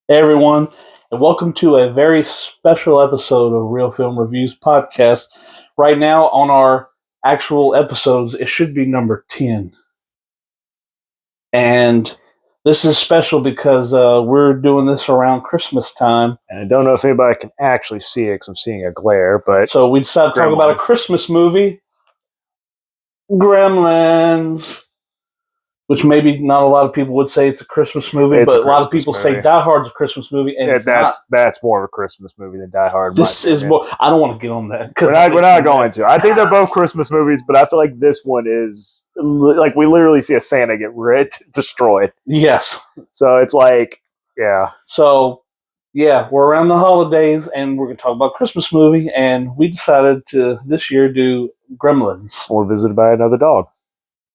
Hey everyone, and welcome to a very special episode of Real Film Reviews podcast. Right now, on our actual episodes, it should be number 10. And this is special because we're doing this around Christmas time. And I don't know if anybody can actually see it because I'm seeing a glare, but So we decided to talk about a Christmas movie, Gremlins. Which maybe not a lot of people would say it's a Christmas movie, but a lot of people say Die Hard's a Christmas movie, and that's more of a Christmas movie than Die Hard. This is more. I don't want to get on that because we're not going to. I think they're both Christmas movies, but I feel like this one is like we literally see a Santa get destroyed. Yes. So it's like, yeah. So yeah, we're around the holidays, and we're going to talk about a Christmas movie, and we decided to this year do Gremlins. We're visited by another dog.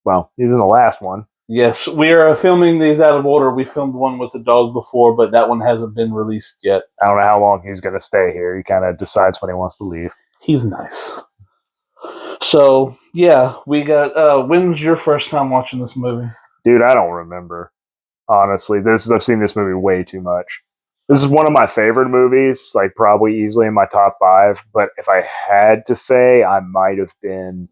Well, he's in the last one. Yes, we are filming these out of order. We filmed one with a dog before, but that one hasn't been released yet. I don't know how long he's going to stay here. He kind of decides when he wants to leave. He's nice. So, yeah, we got... when was your first time watching this movie? Dude, I don't remember. Honestly, I've seen this movie way too much. This is one of my favorite movies, like probably easily in my top 5. But if I had to say, I might have been...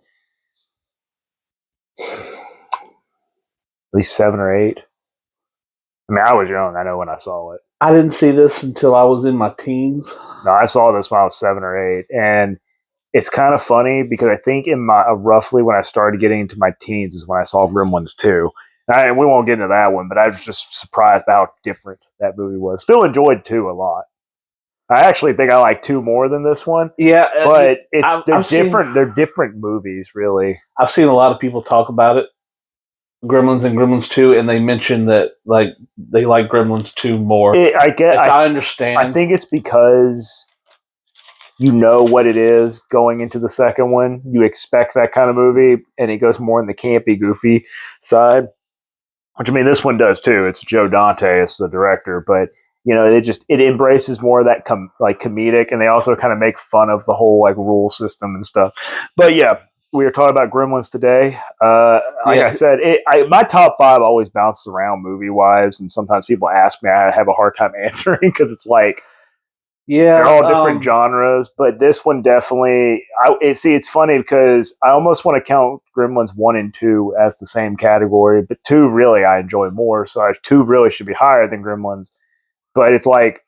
at least 7 or 8. I mean, I was young. I know when I saw it. I didn't see this until I was in my teens. No, I saw this when I was 7 or 8. And it's kind of funny because I think in my roughly when I started getting into my teens is when I saw Gremlins 2. And we won't get into that one, but I was just surprised by how different that movie was. Still enjoyed 2 a lot. I actually think I like 2 more than this one. Yeah, but they're different. They're different movies, really. I've seen a lot of people talk about it. Gremlins and Gremlins 2, and they mentioned that like they like Gremlins 2 more. I understand. I think it's because you know what it is going into the second one. You expect that kind of movie, and it goes more in the campy, goofy side. Which I mean, this one does too. It's Joe Dante, it's the director, but you know, it embraces more of that comedic, and they also kind of make fun of the whole like rule system and stuff. But yeah. We are talking about Gremlins today. I said, my top 5 always bounces around movie-wise, and sometimes people ask me, I have a hard time answering because it's like, they're all different genres, but this one definitely, it's funny because I almost want to count Gremlins 1 and 2 as the same category, but 2 really I enjoy more, so 2 really should be higher than Gremlins, but it's like,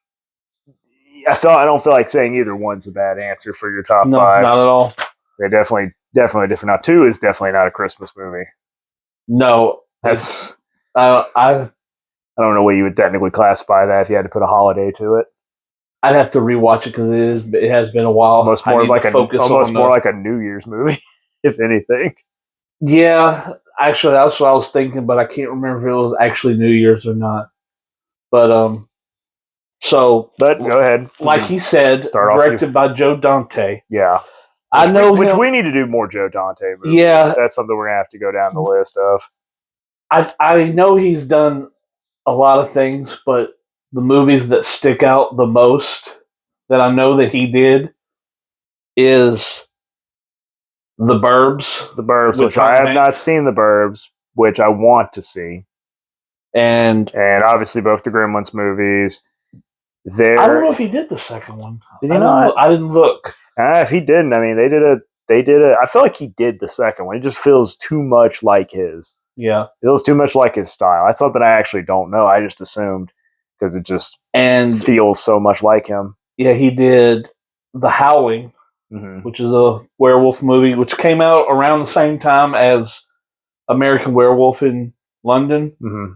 I don't feel like saying either one's a bad answer for your top 5. No, not at all. They're definitely different. Now, 2 is definitely not a Christmas movie. No, that's I don't know what you would technically classify that if you had to put a holiday to it. I'd have to rewatch it because it has been a while. Almost more like a New Year's movie, if anything. Yeah, actually, that's what I was thinking, but I can't remember if it was actually New Year's or not. But go ahead. Like he said, directed by Joe Dante. Yeah. Which we need to do more Joe Dante movies. Yeah. That's something we're going to have to go down the list of. I know he's done a lot of things, but the movies that stick out the most that I know that he did is The Burbs. The Burbs, which I have not seen The Burbs, which I want to see. And obviously both the Gremlins movies. I don't know if he did the second one. Did he not? I didn't look. If he didn't, I mean, they did a. I feel like he did the second one. It just feels too much like his. Yeah, it feels too much like his style. That's something I actually don't know. I just assumed because it just feels so much like him. Yeah, he did The Howling, which is a werewolf movie, which came out around the same time as American Werewolf in London. Mm-hmm.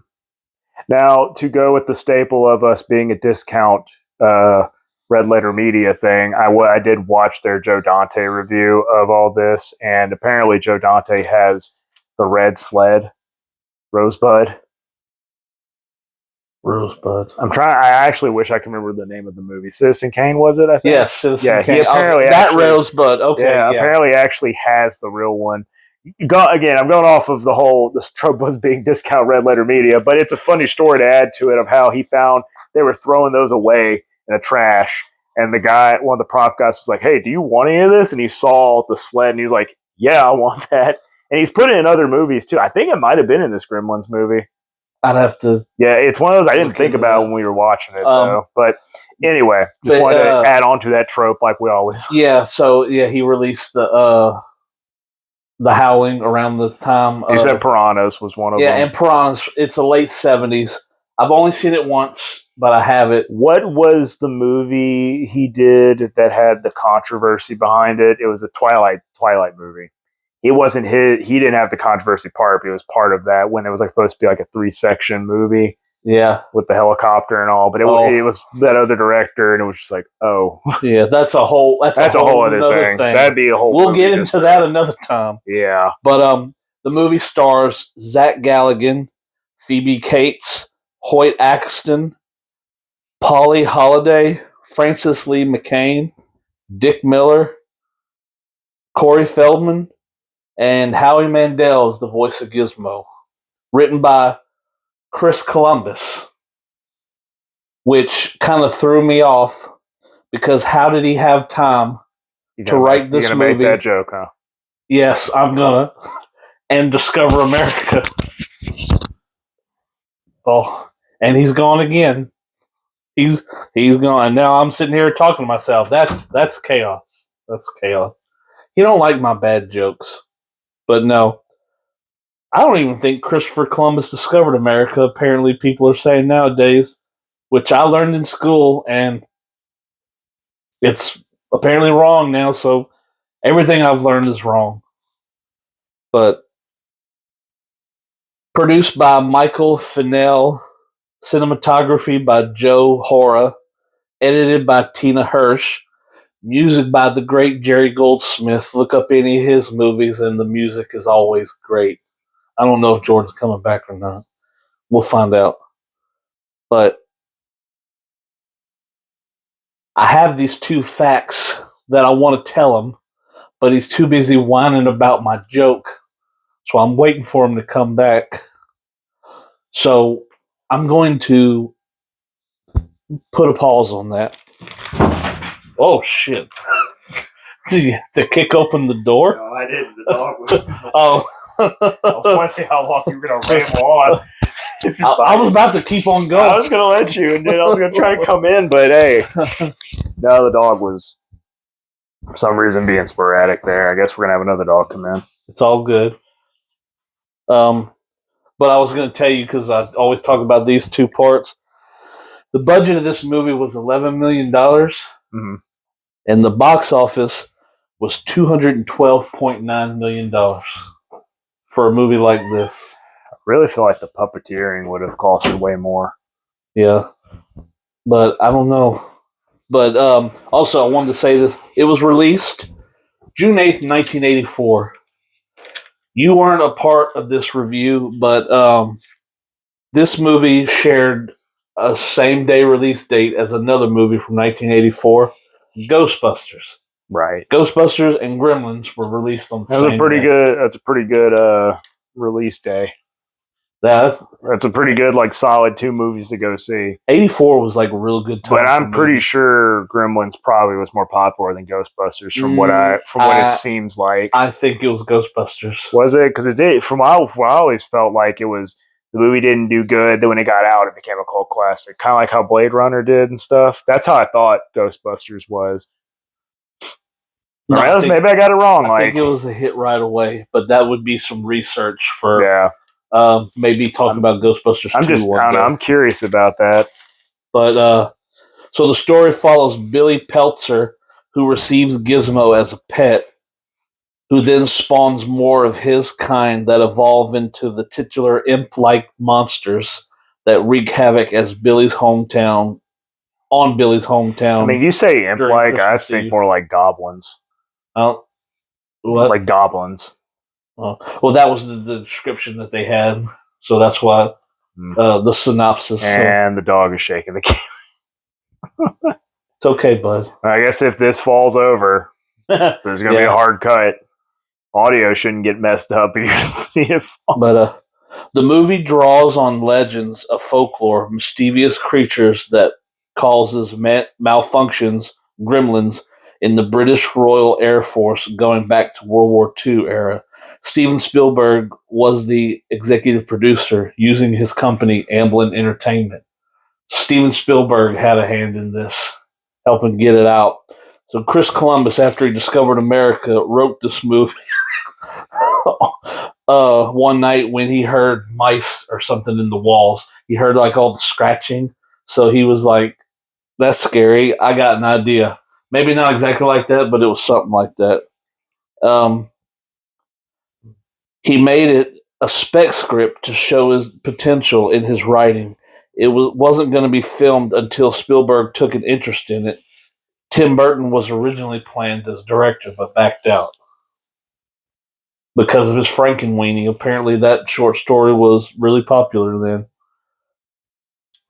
Now, to go with the staple of us being a discount. Red Letter Media thing, I did watch their Joe Dante review of all this, and apparently Joe Dante has the Red Sled, Rosebud. I actually wish I could remember the name of the movie. Citizen Kane, was it? I think. Yes, Citizen Kane. Apparently Rosebud. Okay, yeah, apparently actually has the real one. Again, I'm going off of this trope was being discount Red Letter Media, but it's a funny story to add to it of how he found they were throwing those away in a trash, and one of the prop guys was like, "Hey, do you want any of this?" And he saw the sled, and he was like, "Yeah, I want that." And he's put it in other movies too. I think it might have been in this Gremlins movie. I'd have to. Yeah, it's one of those I didn't Look think into about that. when we were watching it, though. But anyway, just But, wanted to add on to that trope like we always. Yeah, so yeah, he released the Howling around the time. You said Piranhas was one of them. Yeah, and Piranhas. It's the late 70s. I've only seen it once, but I have it. What was the movie he did that had the controversy behind it? It was a Twilight movie. It wasn't his. He didn't have the controversy part, but it was part of that when it was like supposed to be like a 3-section movie. Yeah, with the helicopter and all, but it was that other director, and it was just like, oh, yeah, that's a whole other thing. That'd be a whole. We'll get into that another time. Yeah, but the movie stars Zach Galligan, Phoebe Cates, Hoyt Axton, Polly Holliday, Francis Lee McCain, Dick Miller, Corey Feldman, and Howie Mandel is the voice of Gizmo. Written by Chris Columbus, which kind of threw me off because how did he have time to write this movie? You're gonna make that joke, huh? Yes, I'm gonna. And Discover America. Oh, and he's gone again. He's gone. And now I'm sitting here talking to myself. That's chaos. That's chaos. You don't like my bad jokes. But no. I don't even think Christopher Columbus discovered America. Apparently people are saying nowadays, which I learned in school, and it's apparently wrong now, so everything I've learned is wrong. But produced by Michael Fennell, cinematography by Joe Hora, edited by Tina Hirsch, music by the great Jerry Goldsmith. Look up any of his movies, and the music is always great. I don't know if Jordan's coming back or not. We'll find out. But I have these 2 facts that I want to tell him, but he's too busy whining about my joke. So I'm waiting for him to come back. So I'm going to put a pause on that. Oh, shit. Did you have to kick open the door? No, I didn't. The dog was. Oh. I want to see how long you were going to ramble on. I was about to keep on going. I was going to let you, and then I was going to try to come in, but hey. No, the dog was, for some reason, being sporadic there. I guess we're going to have another dog come in. It's all good. But I was going to tell you, because I always talk about these 2 parts. The budget of this movie was $11 million, and the box office was $212.9 million for a movie like this. I really feel like the puppeteering would have costed way more. Yeah, but I don't know. But also, I wanted to say this. It was released June 8th, 1984. You weren't a part of this review, but this movie shared a same-day release date as another movie from 1984, Ghostbusters. Right. Ghostbusters and Gremlins were released on the same day. That's a pretty good release day. That's a pretty good, like, solid 2 movies to go see. 84 was like a real good time. But I'm pretty sure Gremlins probably was more popular than Ghostbusters from what it seems like. I think it was Ghostbusters. Was it? Because it did. From what I always felt like it was, the movie didn't do good. Then when it got out, it became a cult classic, kind of like how Blade Runner did and stuff. That's how I thought Ghostbusters was. No, maybe I got it wrong. I think it was a hit right away, but that would be some research for maybe talking about Ghostbusters 2 one day. I'm curious about that. But so the story follows Billy Peltzer, who receives Gizmo as a pet, who then spawns more of his kind that evolve into the titular imp-like monsters that wreak havoc on Billy's hometown. I mean, you say imp-like, I think more like goblins. What? Like goblins. Well, that was the description that they had, so that's why the synopsis. And the dog is shaking the camera. It's okay, bud. I guess if this falls over, there's going to be a hard cut. Audio shouldn't get messed up. You can see it fall. But the movie draws on legends of folklore, mischievous creatures that causes malfunctions, gremlins, in the British Royal Air Force going back to World War II era. Steven Spielberg was the executive producer using his company, Amblin Entertainment. Steven Spielberg had a hand in this, helping get it out. So Chris Columbus, after he discovered America, wrote this movie one night when he heard mice or something in the walls. He heard like all the scratching. So he was like, that's scary. I got an idea. Maybe not exactly like that, but it was something like that. He made it a spec script to show his potential in his writing. It wasn't going to be filmed until Spielberg took an interest in it. Tim Burton was originally planned as director, but backed out because of his Frankenweenie. Apparently, that short story was really popular then.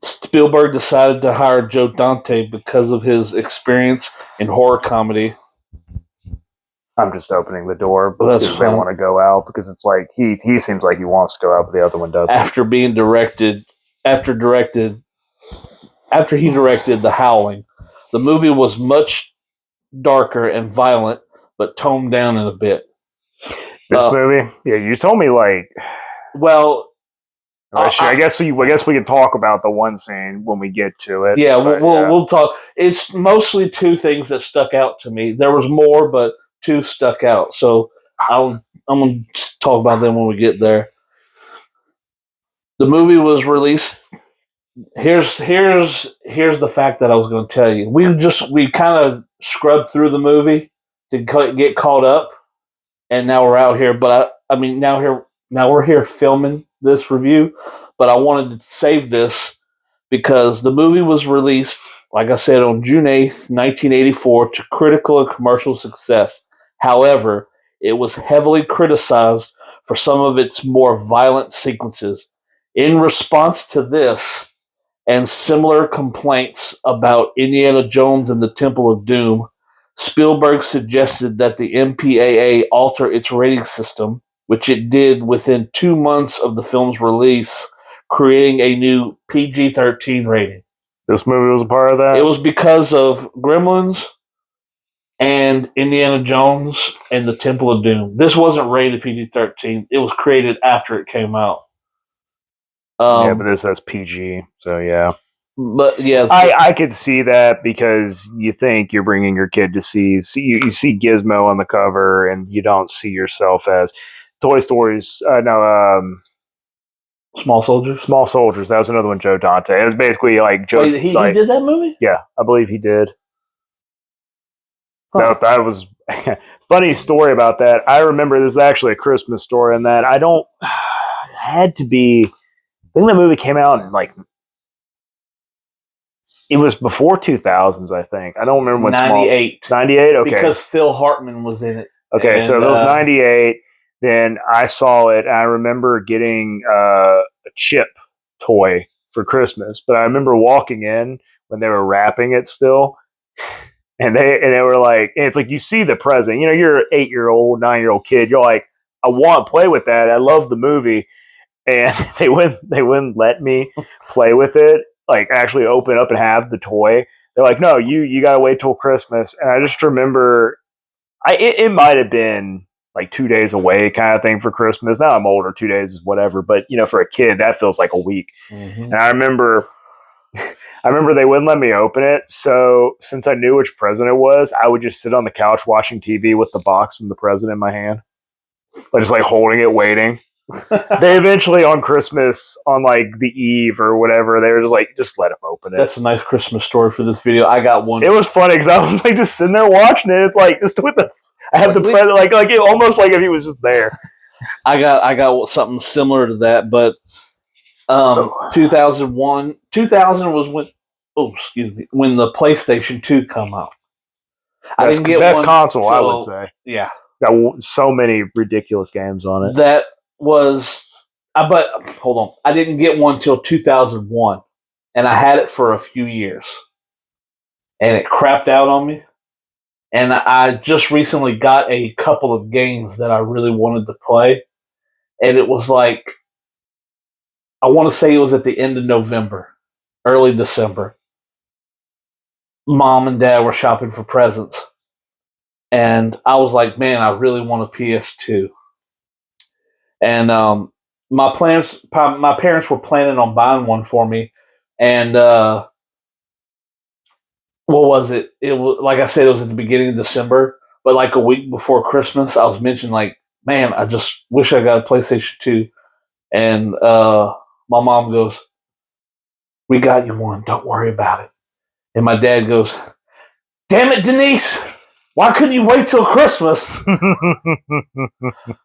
Spielberg decided to hire Joe Dante because of his experience in horror comedy. I'm just opening the door That's because they want to go out, because it's like he seems like he wants to go out, but the other one doesn't. After he directed The Howling, the movie was much darker and violent, but toned down in a bit. This movie, yeah, you told me like. Well, I guess we can talk about the one scene when we get to it. Yeah, we'll talk. It's mostly two things that stuck out to me. There was more, but two stuck out. So I'm going to talk about them when we get there. The movie was released. Here's the fact that I was going to tell you. We kind of scrubbed through the movie to get caught up, and now we're out here. But now we're here filming this review. But I wanted to save this because the movie was released, like I said, on June 8th, 1984, to critical and commercial success. However, it was heavily criticized for some of its more violent sequences. In response to this and similar complaints about Indiana Jones and the Temple of Doom, Spielberg suggested that the MPAA alter its rating system, which it did within 2 months of the film's release, creating a new PG-13 rating. This movie was a part of that? It was because of Gremlins and Indiana Jones and the Temple of Doom. This wasn't rated PG-13. It was created after it came out. Yeah, but this says PG, so yeah. But yes, I could see that, because you think you're bringing your kid to see you see Gizmo on the cover, and you don't see yourself as Toy Story's Small Soldiers. Small Soldiers. That was another one. Joe Dante. It was basically like Joe. Wait, he did that movie? Yeah, I believe he did. Huh. That was funny story about that. I remember this is actually a Christmas story, and that had to be. I think the movie came out in like. It was before 2000s, I think. I don't remember when. 98. 98. Okay. Because Phil Hartman was in it. Okay, so it was 98. Then I saw it. And I remember getting a Chip toy for Christmas, but I remember walking in when they were wrapping it still, and they were like, and it's like you see the present. You know, you're an 8-year-old, 9-year-old kid. You're like, I want to play with that. I love the movie, and they wouldn't let me play with it. Like actually open up and have the toy. They're like, no, you gotta wait till Christmas. And I just remember, it might have been like 2 days away kind of thing for Christmas. Now I'm older, 2 days is whatever. But you know, for a kid, that feels like a week. Mm-hmm. And I remember they wouldn't let me open it. So since I knew which present it was, I would just sit on the couch watching TV with the box and the present in my hand, just like holding it, waiting. They eventually on Christmas, on like the eve or whatever, they were just like, just let him open it. That's a nice Christmas story for this video. I got one. It was funny because I was like just sitting there watching it. It's like just with the, I have the present like it, almost like if he was just there. I got something similar to that, but 2000 was when when the PlayStation 2 come out. I didn't get best console, I would say. Yeah, got so many ridiculous games on it. That was, but hold on, I didn't get one till 2001, and I had it for a few years, and it crapped out on me. And I just recently got a couple of games that I really wanted to play, and it was like, I want to say it was at the end of November, early December. Mom and Dad were shopping for presents, and I was like, man, I really want a PS2. And my parents were planning on buying one for me, and what was it? It was, like I said, it was at the beginning of December, but like a week before Christmas, I was mentioning like, man, I just wish I got a PlayStation 2. And my mom goes, "We got you one. Don't worry about it." And my dad goes, "Damn it, Denise! Why couldn't you wait till Christmas?"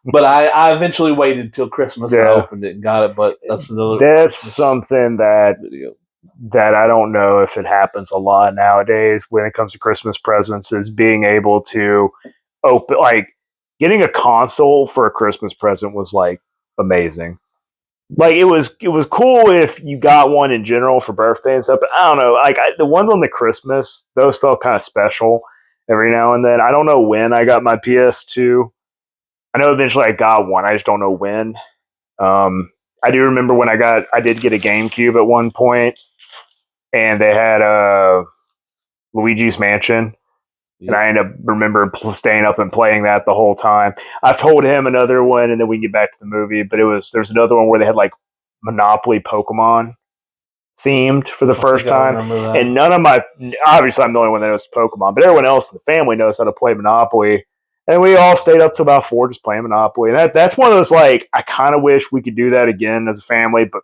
But I eventually waited till Christmas and I opened it and got it. But that's Christmas something that video that I don't know if it happens a lot nowadays when it comes to Christmas presents, is being able to open, like, getting a console for a Christmas present was like amazing. Like, it was cool if you got one in general for birthday and stuff, but I don't know, like, the ones on the Christmas, those felt kind of special every now and then. I don't know when I got my PS2. I know eventually I got one. I just don't know when. I do remember when I did get a GameCube at one point, and they had Luigi's Mansion, and I remember staying up and playing that the whole time. I've told him another one, and then we can get back to the movie. But there's another one where they had like Monopoly Pokemon themed for the first time, and none of my, obviously I'm the only one that knows Pokemon, but everyone else in the family knows how to play Monopoly. And we all stayed up till about 4 just playing Monopoly. And that's one of those, like, I kind of wish we could do that again as a family, but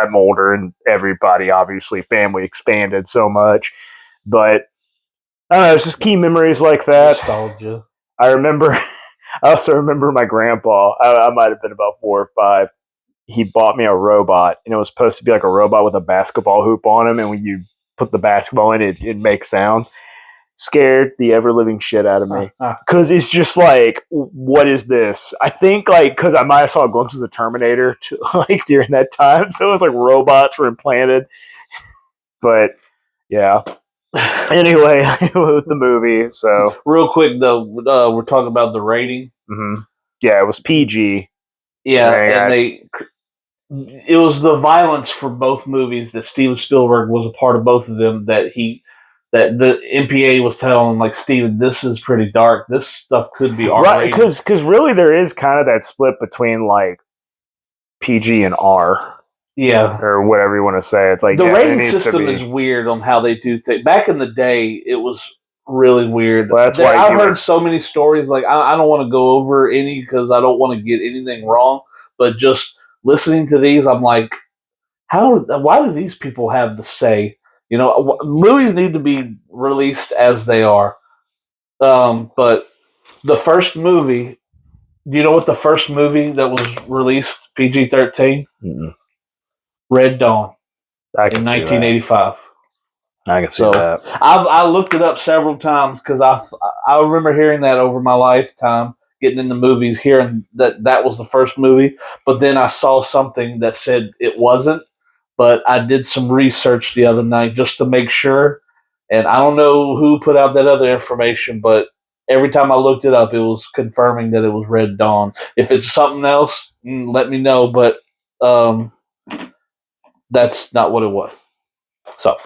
I'm older and everybody, obviously, family expanded so much. But I don't know, it's just key memories like that. Nostalgia. I also remember my grandpa, I might have been about 4 or 5. He bought me a robot, and it was supposed to be like a robot with a basketball hoop on him. And when you put the basketball in, it makes sounds. Scared the ever living shit out of me, because it's just like, what is this? I think, like, because I might have saw glimpses of Terminator like during that time, so it was like robots were implanted. But yeah. Anyway, with the movie. So real quick though, we're talking about the rating. Mm-hmm. Yeah, it was PG. Yeah, and it was the violence for both movies that Steven Spielberg was a part of both of them, that the MPA was telling, like, Steven, this is pretty dark. This stuff could be R-rated. Right, because really there is kind of that split between, like, PG and R. Yeah. Or whatever you want to say. It's like, the rating system is weird on how they do things. Back in the day, it was really weird. Well, that's why I've heard so many stories. Like, I don't want to go over any because I don't want to get anything wrong. But just listening to these, I'm like, why do these people have the say? You know, movies need to be released as they are. But the first movie, do you know what the first movie that was released PG-13? Red Dawn in 1985. I can see that. I looked it up several times because I remember hearing that over my lifetime, getting into movies, hearing that was the first movie. But then I saw something that said it wasn't. But I did some research the other night just to make sure. And I don't know who put out that other information, but every time I looked it up, it was confirming that it was Red Dawn. If it's something else, let me know. But that's not what it was. So,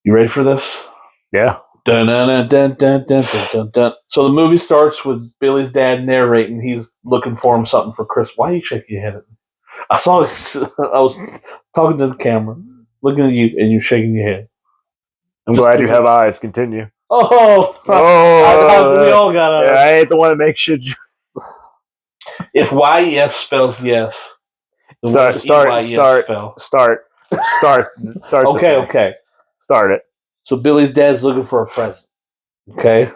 you ready for this? Yeah. Dun, dun, dun, dun, dun, dun, dun, dun, dun. So the movie starts with Billy's dad narrating. He's looking for him something for Christmas. Why are you shaking your head at me? I was talking to the camera, looking at you, and you're shaking your head. I'm glad you have eyes. Continue. Oh, we all got eyes. Yeah, I ain't the one that makes shit. If yes spells yes, start. Okay. Start it. So Billy's dad's looking for a present. Okay.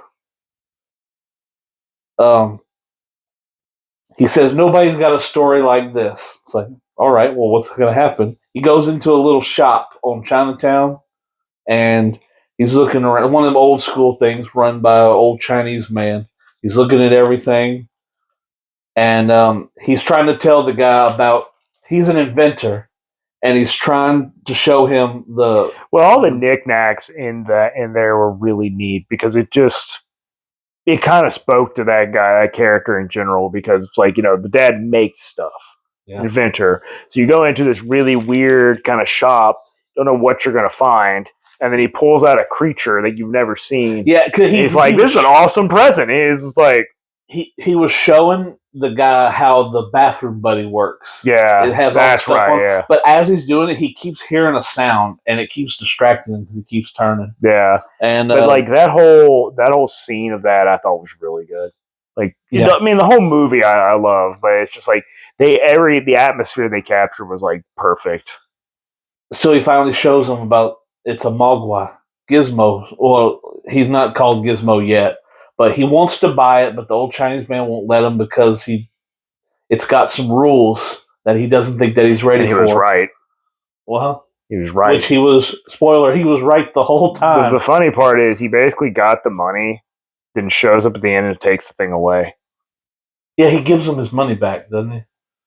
He says nobody's got a story like this. It's like, all right, well, what's going to happen? He goes into a little shop on Chinatown, and he's looking around. One of them old school things run by an old Chinese man. He's looking at everything, and he's trying to tell the guy about. He's an inventor, and he's trying to show him all the knickknacks in there were really neat, because it kind of spoke to that character in general, because it's like, the dad makes stuff, inventor. So you go into this really weird kind of shop, don't know what you're going to find, and then he pulls out a creature that you've never seen. Yeah, because he's like, "This is an awesome present." He's like, he was showing the guy how the bathroom buddy works. Yeah, it has all the stuff on. Yeah. But as he's doing it, he keeps hearing a sound, and it keeps distracting him because he keeps turning. Yeah, and but like that whole scene of that, I thought was really good. Like, I mean, the whole movie I love, but it's just like the atmosphere they captured was like perfect. So he finally shows him about it's a Mogwai Gizmo. Well, he's not called Gizmo yet, but he wants to buy it, but the old Chinese man won't let him because it's got some rules that he doesn't think that he's ready for. He was right. Well, he was right. Which he was, spoiler, he was right the whole time. The funny part is he basically got the money, then shows up at the end and takes the thing away. Yeah, he gives him his money back, doesn't he?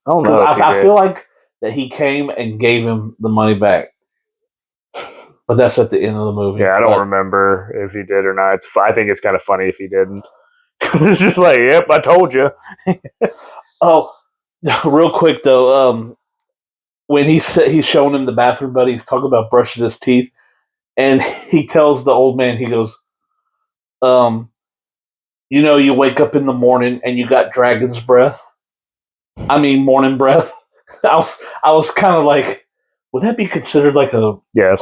I don't know. I feel like that he came and gave him the money back. But that's at the end of the movie. Yeah, I don't remember if he did or not. I think it's kind of funny if he didn't. Because it's just like, yep, I told you. Oh, real quick, though. When he's showing him the bathroom buddy, he's talking about brushing his teeth. And he tells the old man, he goes, you wake up in the morning and you got dragon's breath. I mean, morning breath. I was kind of like, would that be considered like a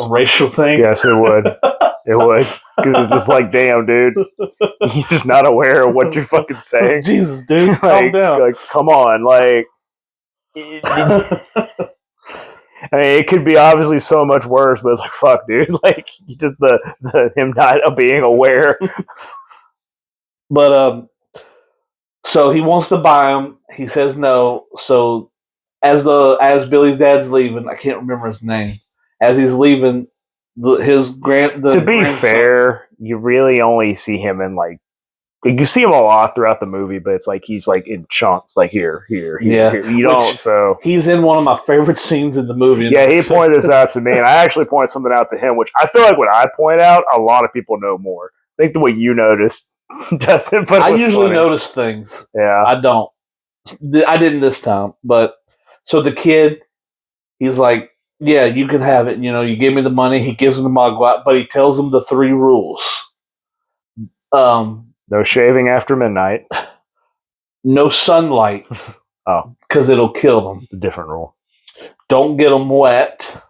racial thing? Yes, it would. It would. Because it's just like, damn, dude. You're just not aware of what you're fucking saying. Jesus, dude. Calm down. Like, come on. Like, I mean, it could be obviously so much worse, but it's like, fuck, dude. Like, just him not being aware. But, so he wants to buy him. He says no. So as Billy's dad's leaving, I can't remember his name. As he's leaving, to be fair, you really only see him in like you see him a lot throughout the movie, but it's like he's like in chunks, like here. You don't. So he's in one of my favorite scenes in the movie. Yeah, he pointed this out to me, and I actually pointed something out to him, which I feel like when I point out, a lot of people know more. I think the way you noticed doesn't. But I usually notice things. Yeah, I don't. I didn't this time, but so the kid, he's like, yeah, you can have it. You give me the money. He gives him the Mogwai, but he tells him the 3 rules. No shaving after midnight. No sunlight. Oh. Because it'll kill them. A different rule. Don't get them wet.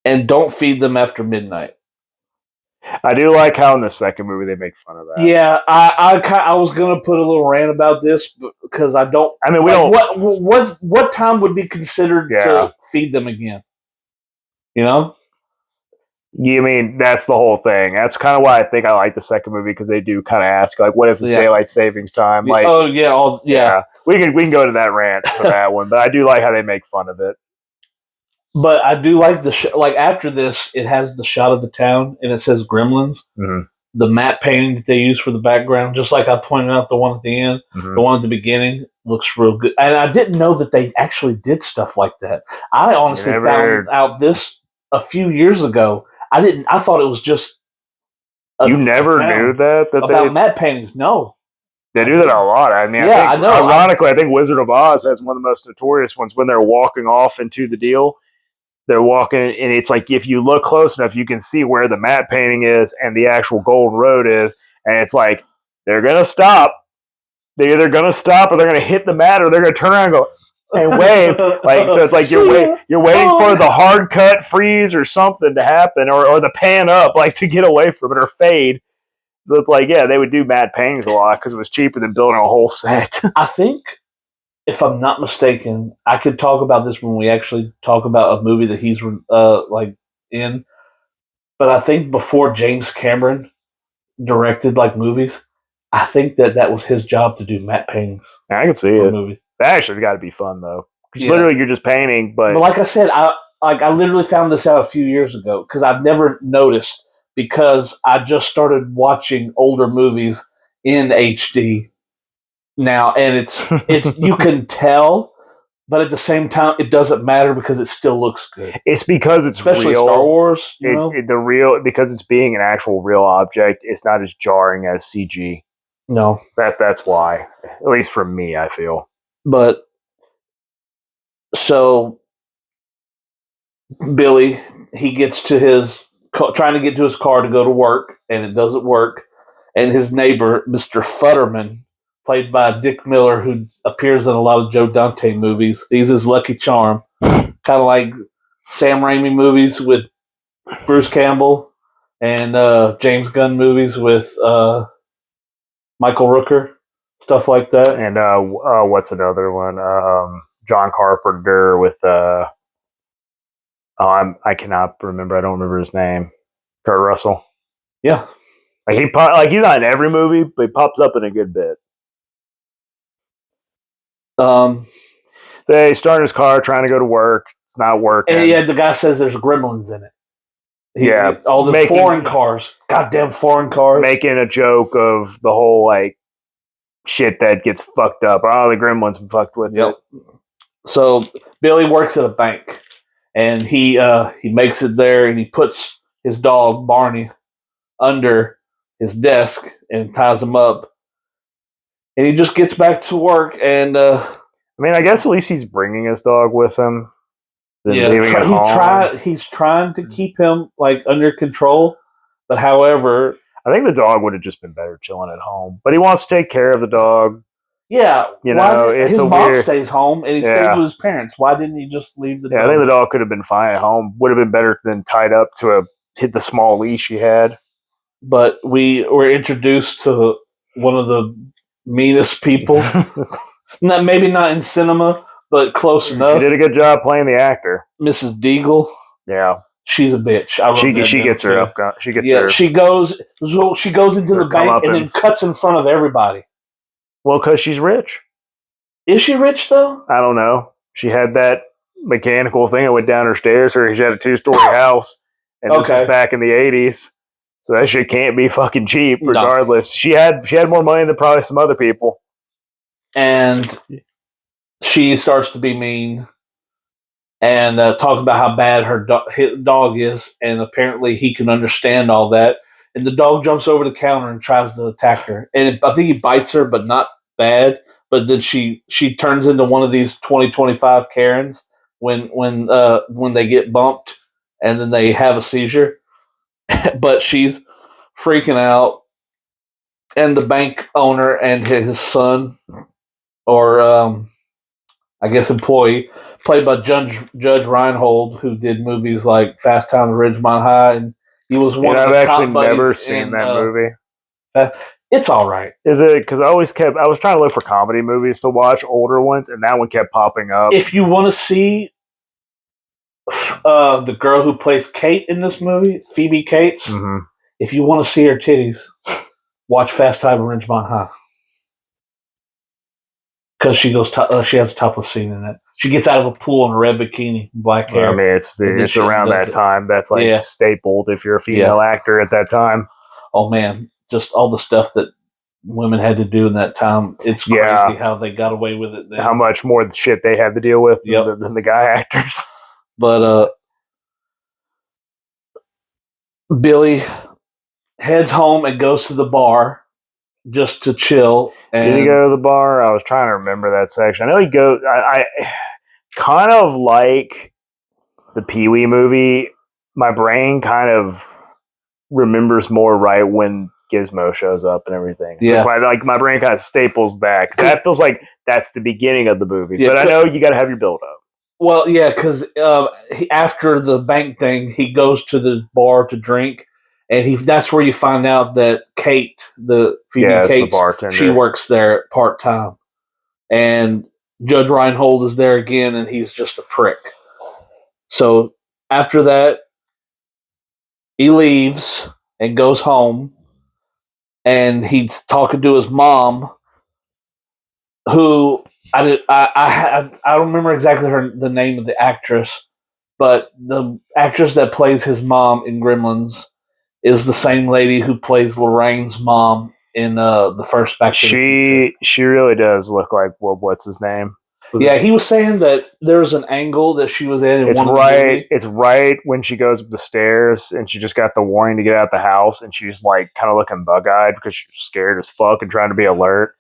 And don't feed them after midnight. I do like how in the second movie they make fun of that. Yeah, I was gonna put a little rant about this because I don't. I mean, we don't. What time would be considered to feed them again? You mean that's the whole thing? That's kind of why I think I like the second movie because they do kind of ask like, what if it's daylight savings time? Like, yeah. We can go to that rant for that one, but I do like how they make fun of it. But I do like like after this, it has the shot of the town and it says Gremlins. Mm-hmm. The matte painting that they use for the background, just like I pointed out, the one at the end, the one at the beginning looks real good. And I didn't know that they actually did stuff like that. I honestly found out this a few years ago. I thought it was just. You never knew that about matte paintings? No, they do that a lot. I mean, I know. Ironically, I think Wizard of Oz has one of the most notorious ones when they're walking off into the deal. They're walking, and it's like if you look close enough, you can see where the matte painting is and the actual Golden Road is, and it's like they're gonna stop. They're either gonna stop or they're gonna hit the mat, or they're gonna turn around and go and wave. Like so, it's like you're waiting for the hard cut, freeze, or something to happen, or the pan up, like to get away from it or fade. So it's like they would do matte paintings a lot because it was cheaper than building a whole set. I think. If I'm not mistaken, I could talk about this when we actually talk about a movie that he's like in. But I think before James Cameron directed like movies, I think that was his job to do matte paintings. I can see it. Movies. That actually's got to be fun though, because literally you're just painting. But like I said, I literally found this out a few years ago because I've never noticed because I just started watching older movies in HD. Now, and it's you can tell, but at the same time, it doesn't matter because it still looks good. It's because it's especially real. Star Wars. Because it's being an actual real object. It's not as jarring as CG. No, that's why. At least for me, I feel. But so Billy, he gets to his trying to get to his car to go to work, and it doesn't work. And his neighbor, Mr. Futterman, played by Dick Miller, who appears in a lot of Joe Dante movies. He's his Lucky Charm, kind of like Sam Raimi movies with Bruce Campbell and James Gunn movies with Michael Rooker, stuff like that. And what's another one? John Carpenter with I cannot remember. I don't remember his name. Kurt Russell. Yeah, like he's not in every movie, but he pops up in a good bit. They start his car trying to go to work. It's not working. And yeah, the guy says there's gremlins in it. All the foreign cars, goddamn foreign cars, making a joke of the whole like shit that gets fucked up. Oh, the gremlins fucked with it. So Billy works at a bank, and he makes it there, and he puts his dog Barney under his desk and ties him up, and he just gets back to work. And I mean, I guess at least he's bringing his dog with him. He's trying to keep him like under control, but however, I think the dog would have just been better chilling at home. But he wants to take care of the dog. Yeah, his mom stays home and he stays with his parents. Why didn't he just leave the dog? I think the dog could have been fine at home. Would have been better than tied up to the small leash he had. But we were introduced to one of the meanest people. Maybe not in cinema, but close enough. She did a good job playing the actor, Mrs. Deagle. Yeah, she's a bitch. She gets her up. She gets her. She goes into the bank and then cuts in front of everybody. Well, because she's rich. Is she rich though? I don't know. She had that mechanical thing that went down her stairs, or she had a 2-story house, and this is back in the 80s. So that shit can't be fucking cheap, regardless. No. She had more money than probably some other people. And she starts to be mean and talk about how bad his dog is, and apparently he can understand all that. And the dog jumps over the counter and tries to attack her. And I think he bites her, but not bad. But then she turns into one of these 2025 Karens when they get bumped and then they have a seizure. But she's freaking out, and the bank owner and his son, or I guess employee, played by Judge Reinhold, who did movies like Fast Time at Ridgemont High, and he was one of the top buddies. I've actually never seen that movie. It's all right. Is it? Because I was trying to look for comedy movies to watch, older ones, and that one kept popping up. If you want to see the girl who plays Kate in this movie, Phoebe Cates, if you want to see her titties, watch Fast Time at Ridgemont High. Because she has a topless scene in it. She gets out of a pool in a red bikini, black hair. I mean, it's around that time. That's like stapled if you're a female actor at that time. Oh man, just all the stuff that women had to do in that time. It's crazy how they got away with it then. How much more shit they had to deal with than the guy actors. But Billy heads home and goes to the bar just to chill. And did he go to the bar? I was trying to remember that section. I know he goes. I kind of like the Pee-wee movie. My brain kind of remembers more right when Gizmo shows up and everything. So my brain kind of staples that, because that feels like that's the beginning of the movie. But I know you got to have your build up. Well, yeah, because after the bank thing, he goes to the bar to drink, and that's where you find out that Kate, the Phoebe Cates, the bartender, she works there part time, and Judge Reinhold is there again, and he's just a prick. So after that, he leaves and goes home, and he's talking to his mom, who I don't remember exactly the name of the actress, but the actress that plays his mom in Gremlins is the same lady who plays Lorraine's mom in the first Back to the Future. She really does look like what's his name? He was saying that there's an angle that she was in. It's right when she goes up the stairs and she just got the warning to get out of the house, and she's like kind of looking bug-eyed because she's scared as fuck and trying to be alert.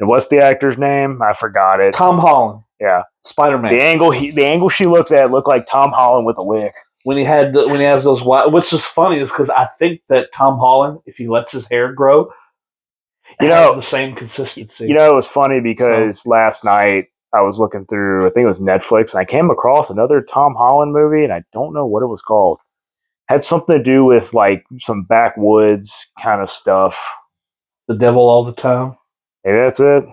And what's the actor's name? I forgot it. Tom Holland. Yeah, Spider-Man. The angle she looked at looked like Tom Holland with a wig. when he has those white, which is funny, is because I think that Tom Holland, if he lets his hair grow, has the same consistency. It was funny because last night I was looking through, I think it was Netflix, and I came across another Tom Holland movie, and I don't know what it was called. Had something to do with like some backwoods kind of stuff. The Devil All the Time. Maybe that's it.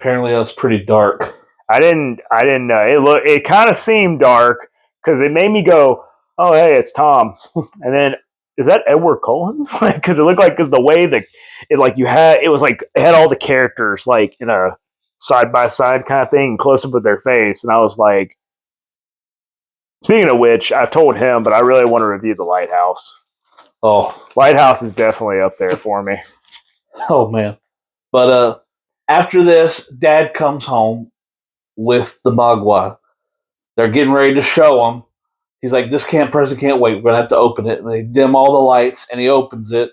Apparently, that was pretty dark. I didn't know. It kind of seemed dark because it made me go, "Oh, hey, it's Tom," and then is that Edward Cullen's? Like, because it looked like the way that it had all the characters like in a side by side kind of thing, close up with their face, and I was like, speaking of which, I've told him, but I really want to review The Lighthouse. Oh, Lighthouse is definitely up there for me. Oh man, but after this, Dad comes home with the Mogwai. They're getting ready to show him. He's like, "This present can't wait. We're gonna have to open it." And they dim all the lights, and he opens it,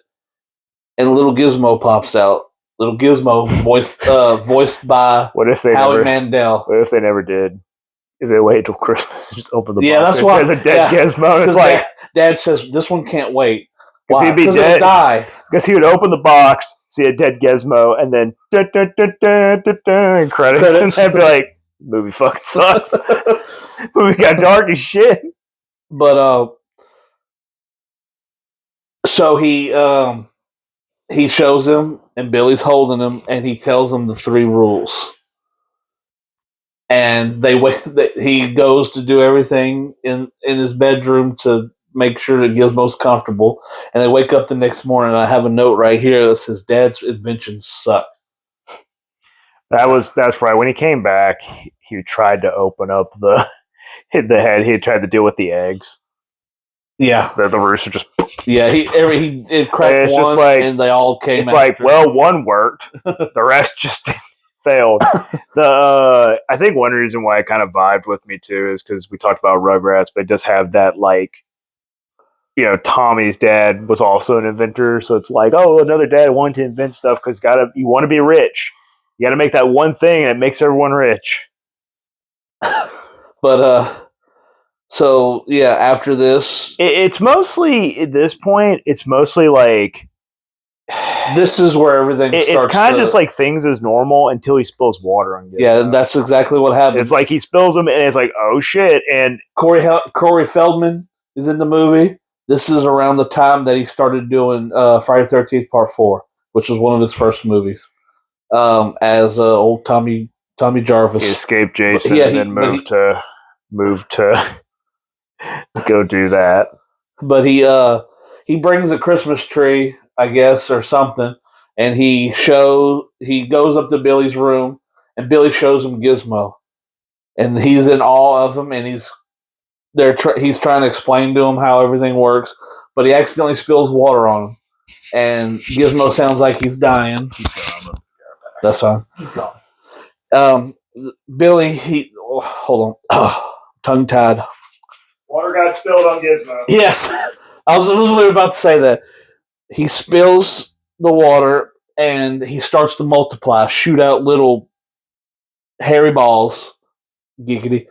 and a little Gizmo pops out. Little Gizmo, voiced by Howie Mandel. What if they never did? If they wait till Christmas and just open the box? Yeah, that's why. There's a dead Gizmo. It's like Dad says, "This one can't wait." Why? Because he'll die. Because he would open the box, see a dead Gizmo, and then and credits, and be like, "Movie fucking sucks." Movie got dark as shit. But so he shows him, and Billy's holding him, and he tells him the 3 rules. And he goes to do everything in his bedroom to make sure that Gizmo's comfortable. And they wake up the next morning, and I have a note right here that says, "Dad's inventions suck." That's right. When he came back, he tried to open up the head. He tried to deal with the eggs. Yeah, the rooster just. Yeah, he cracked one, just like, and they all came. It's like, well, one worked, the rest just failed. I think one reason why it kind of vibed with me too is because we talked about Rugrats, but it does have that like, Tommy's dad was also an inventor, so it's like, oh, another dad wanted to invent stuff because you want to be rich, you got to make that one thing that makes everyone rich. But so yeah, after this, it's mostly at this point. It's mostly like this is where everything starts. It's kind of just like things as normal until he spills water on Gizmo. Yeah, that's exactly what happened. It's like he spills them, and it's like, oh shit! And Corey Feldman is in the movie. This is around the time that he started doing Friday the 13th Part 4, which was one of his first movies. As old Tommy Jarvis. He escaped Jason and then moved to go do that. But he brings a Christmas tree, I guess, or something, and he goes up to Billy's room, and Billy shows him Gizmo, and he's in awe of him, and he's trying to explain to him how everything works, but he accidentally spills water on him, and Gizmo sounds like he's dying. That's fine. Billy, hold on, tongue tied. Water got spilled on Gizmo. Yes, I was literally about to say that. He spills the water, and he starts to multiply, shoot out little hairy balls, giggity,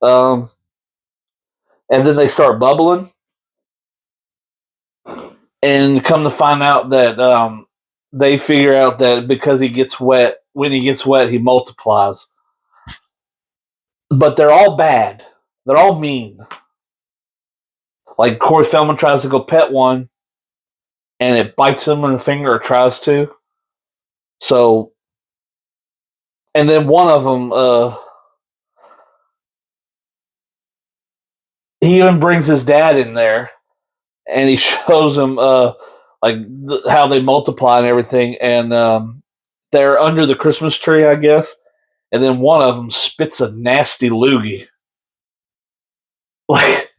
and then they start bubbling. And come to find out that they figure out that because he gets wet, when he gets wet, he multiplies. But they're all bad. They're all mean. Like Corey Feldman tries to go pet one, and it bites him in the finger, or tries to. So, and then one of them, he even brings his dad in there, and he shows him how they multiply and everything. And they're under the Christmas tree, I guess. And then one of them spits a nasty loogie. Like,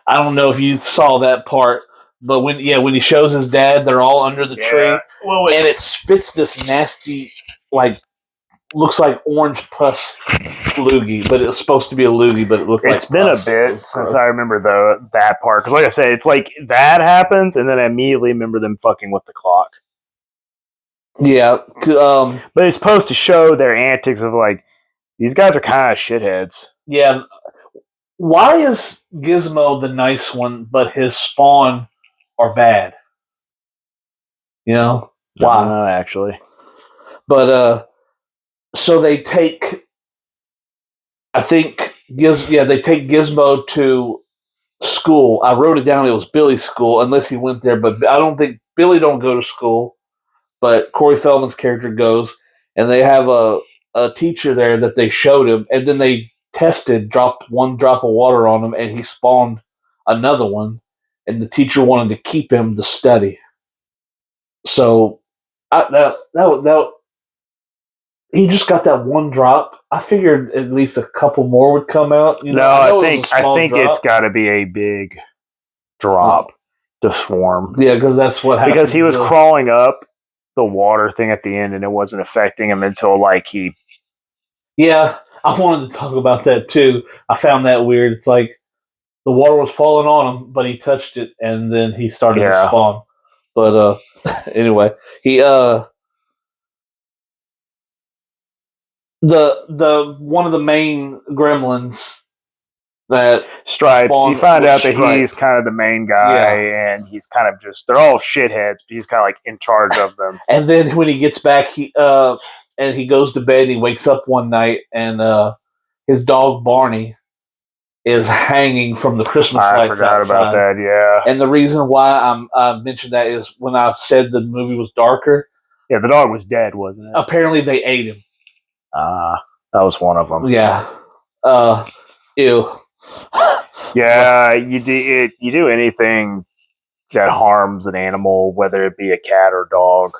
I don't know if you saw that part, but when he shows his dad, they're all under the tree, and it spits this nasty, like, looks like orange pus loogie, but it was supposed to be a loogie, but it looked like pus. It's been a bit since I remember that part, because like I said, it's like that happens, and then I immediately remember them fucking with the clock. Yeah, but it's supposed to show their antics of like, these guys are kind of shitheads. Yeah, Why is Gizmo the nice one, but his spawn are bad? You know I don't why? know, actually. But so they take. I think they take Gizmo to school. I wrote it down. It was Billy's school, unless he went there. But I don't think Billy don't go to school. But Corey Feldman's character goes, and they have a teacher there that they showed him, and then they dropped one drop of water on him, and he spawned another one, and the teacher wanted to keep him to study. So that he just got that one drop. I figured at least a couple more would come out. No, I think it's got to be a big drop to swarm. Yeah, because that's what happened. Because he was crawling up the water thing at the end, and it wasn't affecting him until like he. Yeah, I wanted to talk about that too. I found that weird. It's like the water was falling on him, but he touched it, and then he started to spawn. But anyway, he the one of the main gremlins that Stripes. You find out that he's kind of the main guy, and he's kind of they're all shitheads, but he's kind of like in charge of them. And then when he gets back, he goes to bed. And he wakes up one night, and his dog Barney is hanging from the Christmas lights outside. I forgot about that. Yeah. And the reason why I mentioned that is when I said the movie was darker. Yeah, the dog was dead, wasn't it? Apparently, they ate him. That was one of them. Yeah. Ew. Yeah, you do anything that harms an animal, whether it be a cat or dog,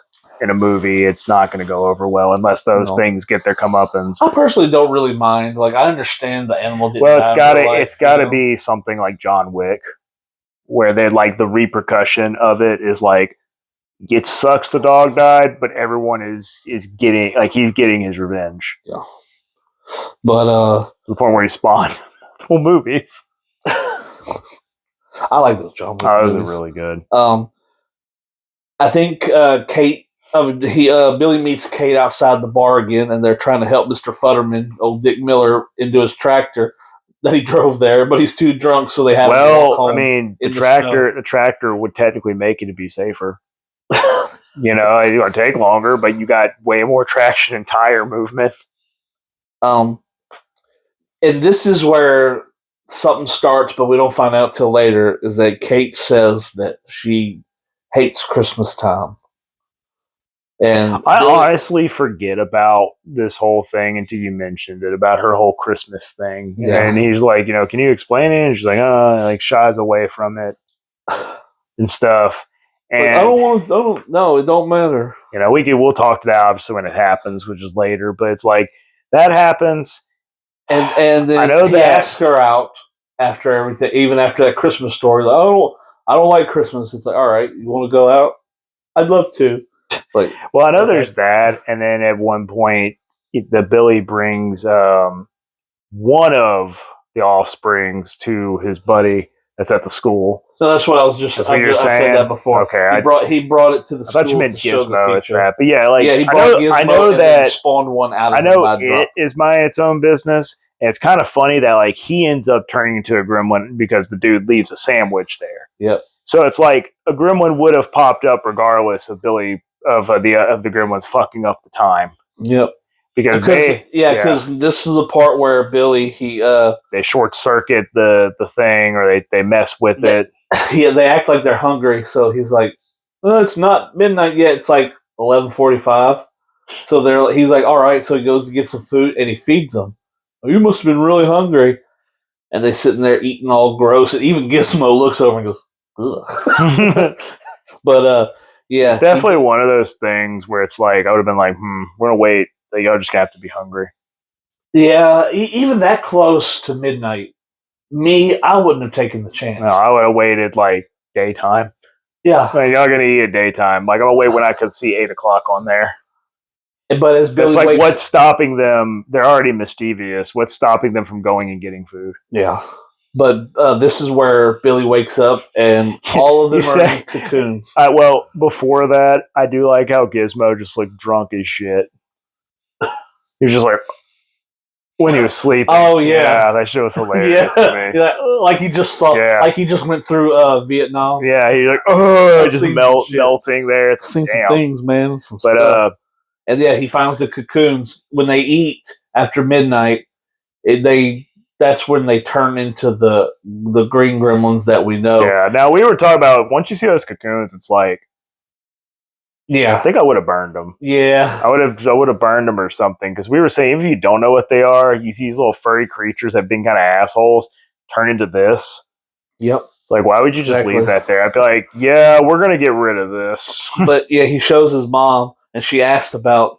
in a movie, it's not going to go over well unless those things get their comeuppance. I personally don't really mind. Like, I understand the animal didn't die. Well, it's got to be something like John Wick, where they like the repercussion of it is like it sucks the dog died, but everyone is getting he's getting his revenge. Yeah. But to the point where he spawned multiple movies. I like those John Wick movies. Those are really good. I think Kate. Billy meets Kate outside the bar again, and they're trying to help Mr. Futterman, old Dick Miller, into his tractor that he drove there, but he's too drunk, so they have to walk home. I mean, the tractor would technically make it to be safer. You know, it would take longer, but you got way more traction and tire movement. And this is where something starts, but we don't find out till later, is that Kate says that she hates Christmas time. And I honestly forget about this whole thing until you mentioned it, about her whole Christmas thing. Yeah. And he's like, can you explain it? And she's like, like shies away from it and stuff. And I no, it don't matter. We'll talk to that obviously when it happens, which is later, but it's like that happens. And then I know he asks her out after everything, even after that Christmas story. Like, I don't like Christmas. It's like, all right, you want to go out? I'd love to. Like, well, I know there's that, and then at one point, the Billy brings one of the offsprings to his buddy that's at the school. So that's what I was just. I said that before. Okay, he brought it to the school. I thought you meant Gizmo. It's that, but yeah, he brought Gizmo. I know and that spawned one out of. I know it is minding its own business, and it's kind of funny that he ends up turning into a gremlin because the dude leaves a sandwich there. Yep. So it's like a gremlin would have popped up regardless of Billy. Of the gremlins fucking up the time. Yep. Because this is the part where Billy they short circuit the thing, or they mess with it. Yeah, they act like they're hungry, so he's like, "Well, it's not midnight yet. It's like 11:45." So he's like, "All right." So he goes to get some food and he feeds them. Oh, you must have been really hungry. And they sitting there eating all gross, and even Gizmo looks over and goes, "Ugh." But yeah, it's definitely one of those things where it's like I would have been like, we're gonna wait. Y'all just have to be hungry. Yeah, even that close to midnight, I wouldn't have taken the chance. No, I would have waited like daytime. Yeah, y'all gonna eat at daytime. Like I'm gonna wait when I could see 8 o'clock on there. But as Billy, it's like what's stopping them? They're already mischievous. What's stopping them from going and getting food? Yeah. But this is where Billy wakes up, and all of them are in cocoons. Well, before that, I do like how Gizmo just looked drunk as shit. He was just like, when he was sleeping. Oh, yeah. That shit was hilarious to me. Yeah, like he just saw, like he just went through Vietnam. Yeah, he's like, oh, I've just seen some shit. melting there. It's Seen some damn. things, man. Some But stuff. And yeah, he finds the cocoons when they eat after midnight. That's when they turn into the green gremlins that we know. Yeah. Now we were talking about once you see those cocoons, it's like, yeah, I think I would have burned them. Yeah, I would have burned them or something because we were saying if you don't know what they are, you see these little furry creatures that have been kind of assholes turn into this. Yep. It's like, why would you just leave that there? I'd be like, yeah, we're gonna get rid of this. But yeah, he shows his mom, and she asked about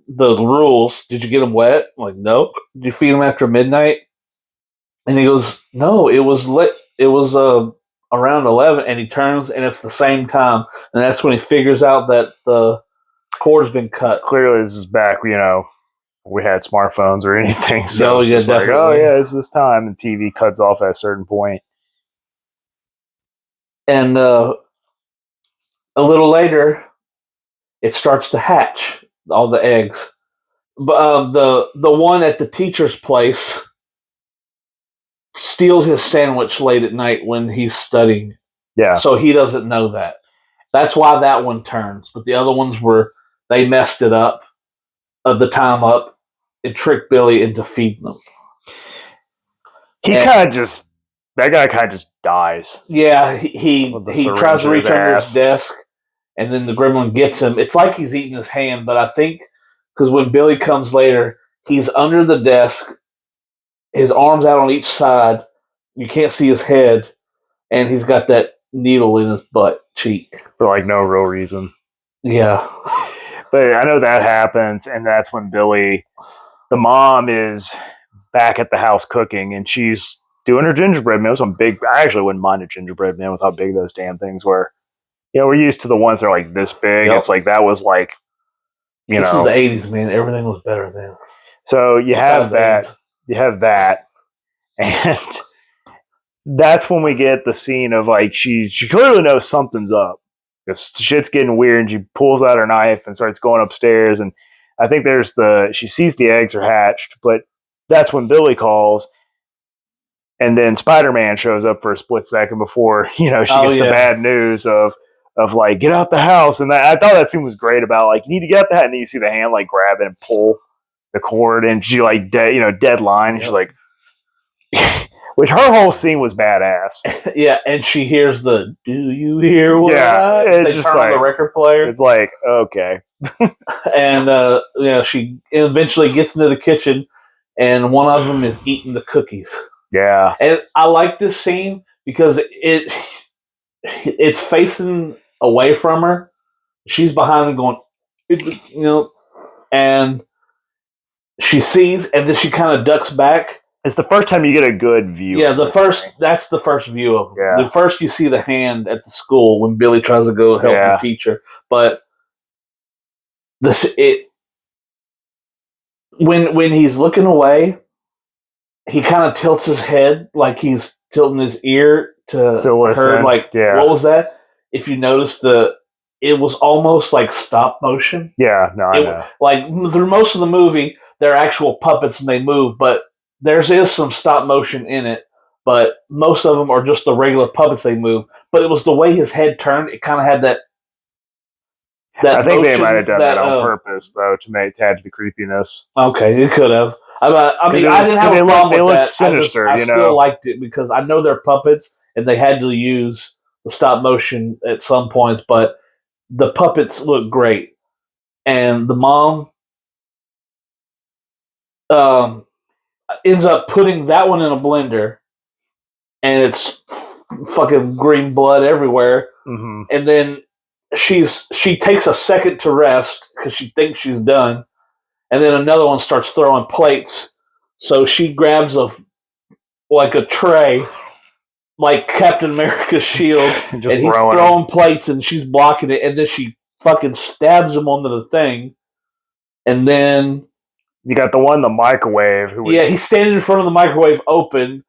the rules. Did you get them wet? I'm like, no. Did you feed them after midnight? And he goes, no. It was lit. It was around 11, and he turns, and it's the same time, and that's when he figures out that the cord's been cut. Clearly, this is back. We had smartphones or anything. So yeah, definitely. Like, oh yeah, it's this time. And TV cuts off at a certain point. And a little later, it starts to hatch all the eggs. But the one at the teacher's place steals his sandwich late at night when he's studying. Yeah. So he doesn't know that. That's why that one turns. But the other ones they messed it up, the time up, and tricked Billy into feeding them. That guy kind of just dies. Yeah, he tries to reach under his desk, and then the gremlin gets him. It's like he's eating his hand, but I think because when Billy comes later, he's under the desk, his arms out on each side. You can't see his head, and he's got that needle in his butt cheek for like no real reason. Yeah, but I know that happens, and that's when Billy, the mom, is back at the house cooking, and she's doing her gingerbread man. I actually wouldn't mind a gingerbread man with how big those damn things were. We're used to the ones that are like this big. Yep. It's like that was like, this is the 80s, man. Everything was better then. So you have that. You have that, and that's when we get the scene of like she clearly knows something's up. Because shit's getting weird, and she pulls out her knife and starts going upstairs. And I think she sees the eggs are hatched, but that's when Billy calls. And then Spider-Man shows up for a split second before, she gets the bad news of like, get out the house. And I thought that scene was great about like, you need to get out the house. And then you see the hand like grab it and pull the cord, and she like, dead line. Yep. She's like, which her whole scene was badass. Yeah. And she hears do you hear what they turn on the record player. It's like, okay. And, she eventually gets into the kitchen, and one of them is eating the cookies. Yeah. And I like this scene because it's facing away from her. She's behind him going, and she sees, and then she kind of ducks back. It's the first time you get a good view. Yeah, that's the first view of him. Yeah. The first you see the hand at the school when Billy tries to go help the teacher. But when he's looking away, he kind of tilts his head like he's tilting his ear to her. Like, what was that? If you notice, it was almost like stop motion. Yeah, no, I know. Like through most of the movie, they're actual puppets and they move, but there's some stop motion in it. But most of them are just the regular puppets they move. But it was the way his head turned; it kind of had that. I think they might have done that on purpose, though, to add to the creepiness. Okay, it could have. I didn't have a problem with that. Sinister, I still liked it because I know they're puppets and they had to use the stop motion at some points, but the puppets look great. And the mom ends up putting that one in a blender, and it's fucking green blood everywhere. Mm-hmm. And then she takes a second to rest because she thinks she's done. And then another one starts throwing plates. So she grabs a tray, like Captain America's shield, and he's throwing plates, and she's blocking it. And then she fucking stabs him onto the thing. And then you got the microwave. He's standing in front of the microwave open,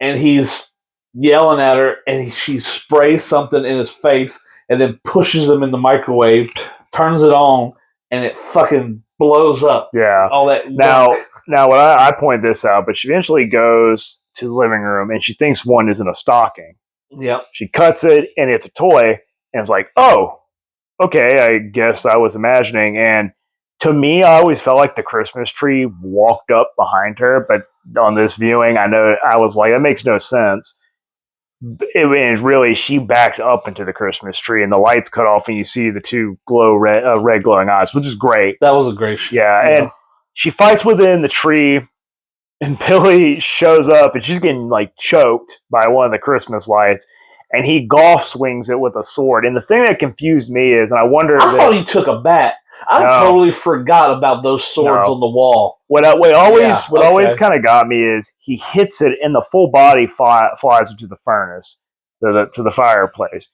and he's yelling at her, and she sprays something in his face, and then pushes him in the microwave, turns it on, and it fucking blows up. Yeah. All that Now, gunk. what I point this out, but she eventually goes to the living room and she thinks one isn't a stocking. Yep. She cuts it and it's a toy, and it's like, oh, okay, I guess I was imagining. And to me, I always felt like the Christmas tree walked up behind her, but on this viewing, I was like, that makes no sense. It really, she backs up into the Christmas tree, and the lights cut off, and you see the two red glowing eyes, which is great. That was a great shot. Yeah, and she fights within the tree, and Billy shows up, and she's getting like choked by one of the Christmas lights, and he golf swings it with a sword. And the thing that confused me is, and I wonder, I thought he took a bat. I totally forgot about those swords on the wall. What always kind of got me is he hits it, and the full body flies into the furnace, to the fireplace.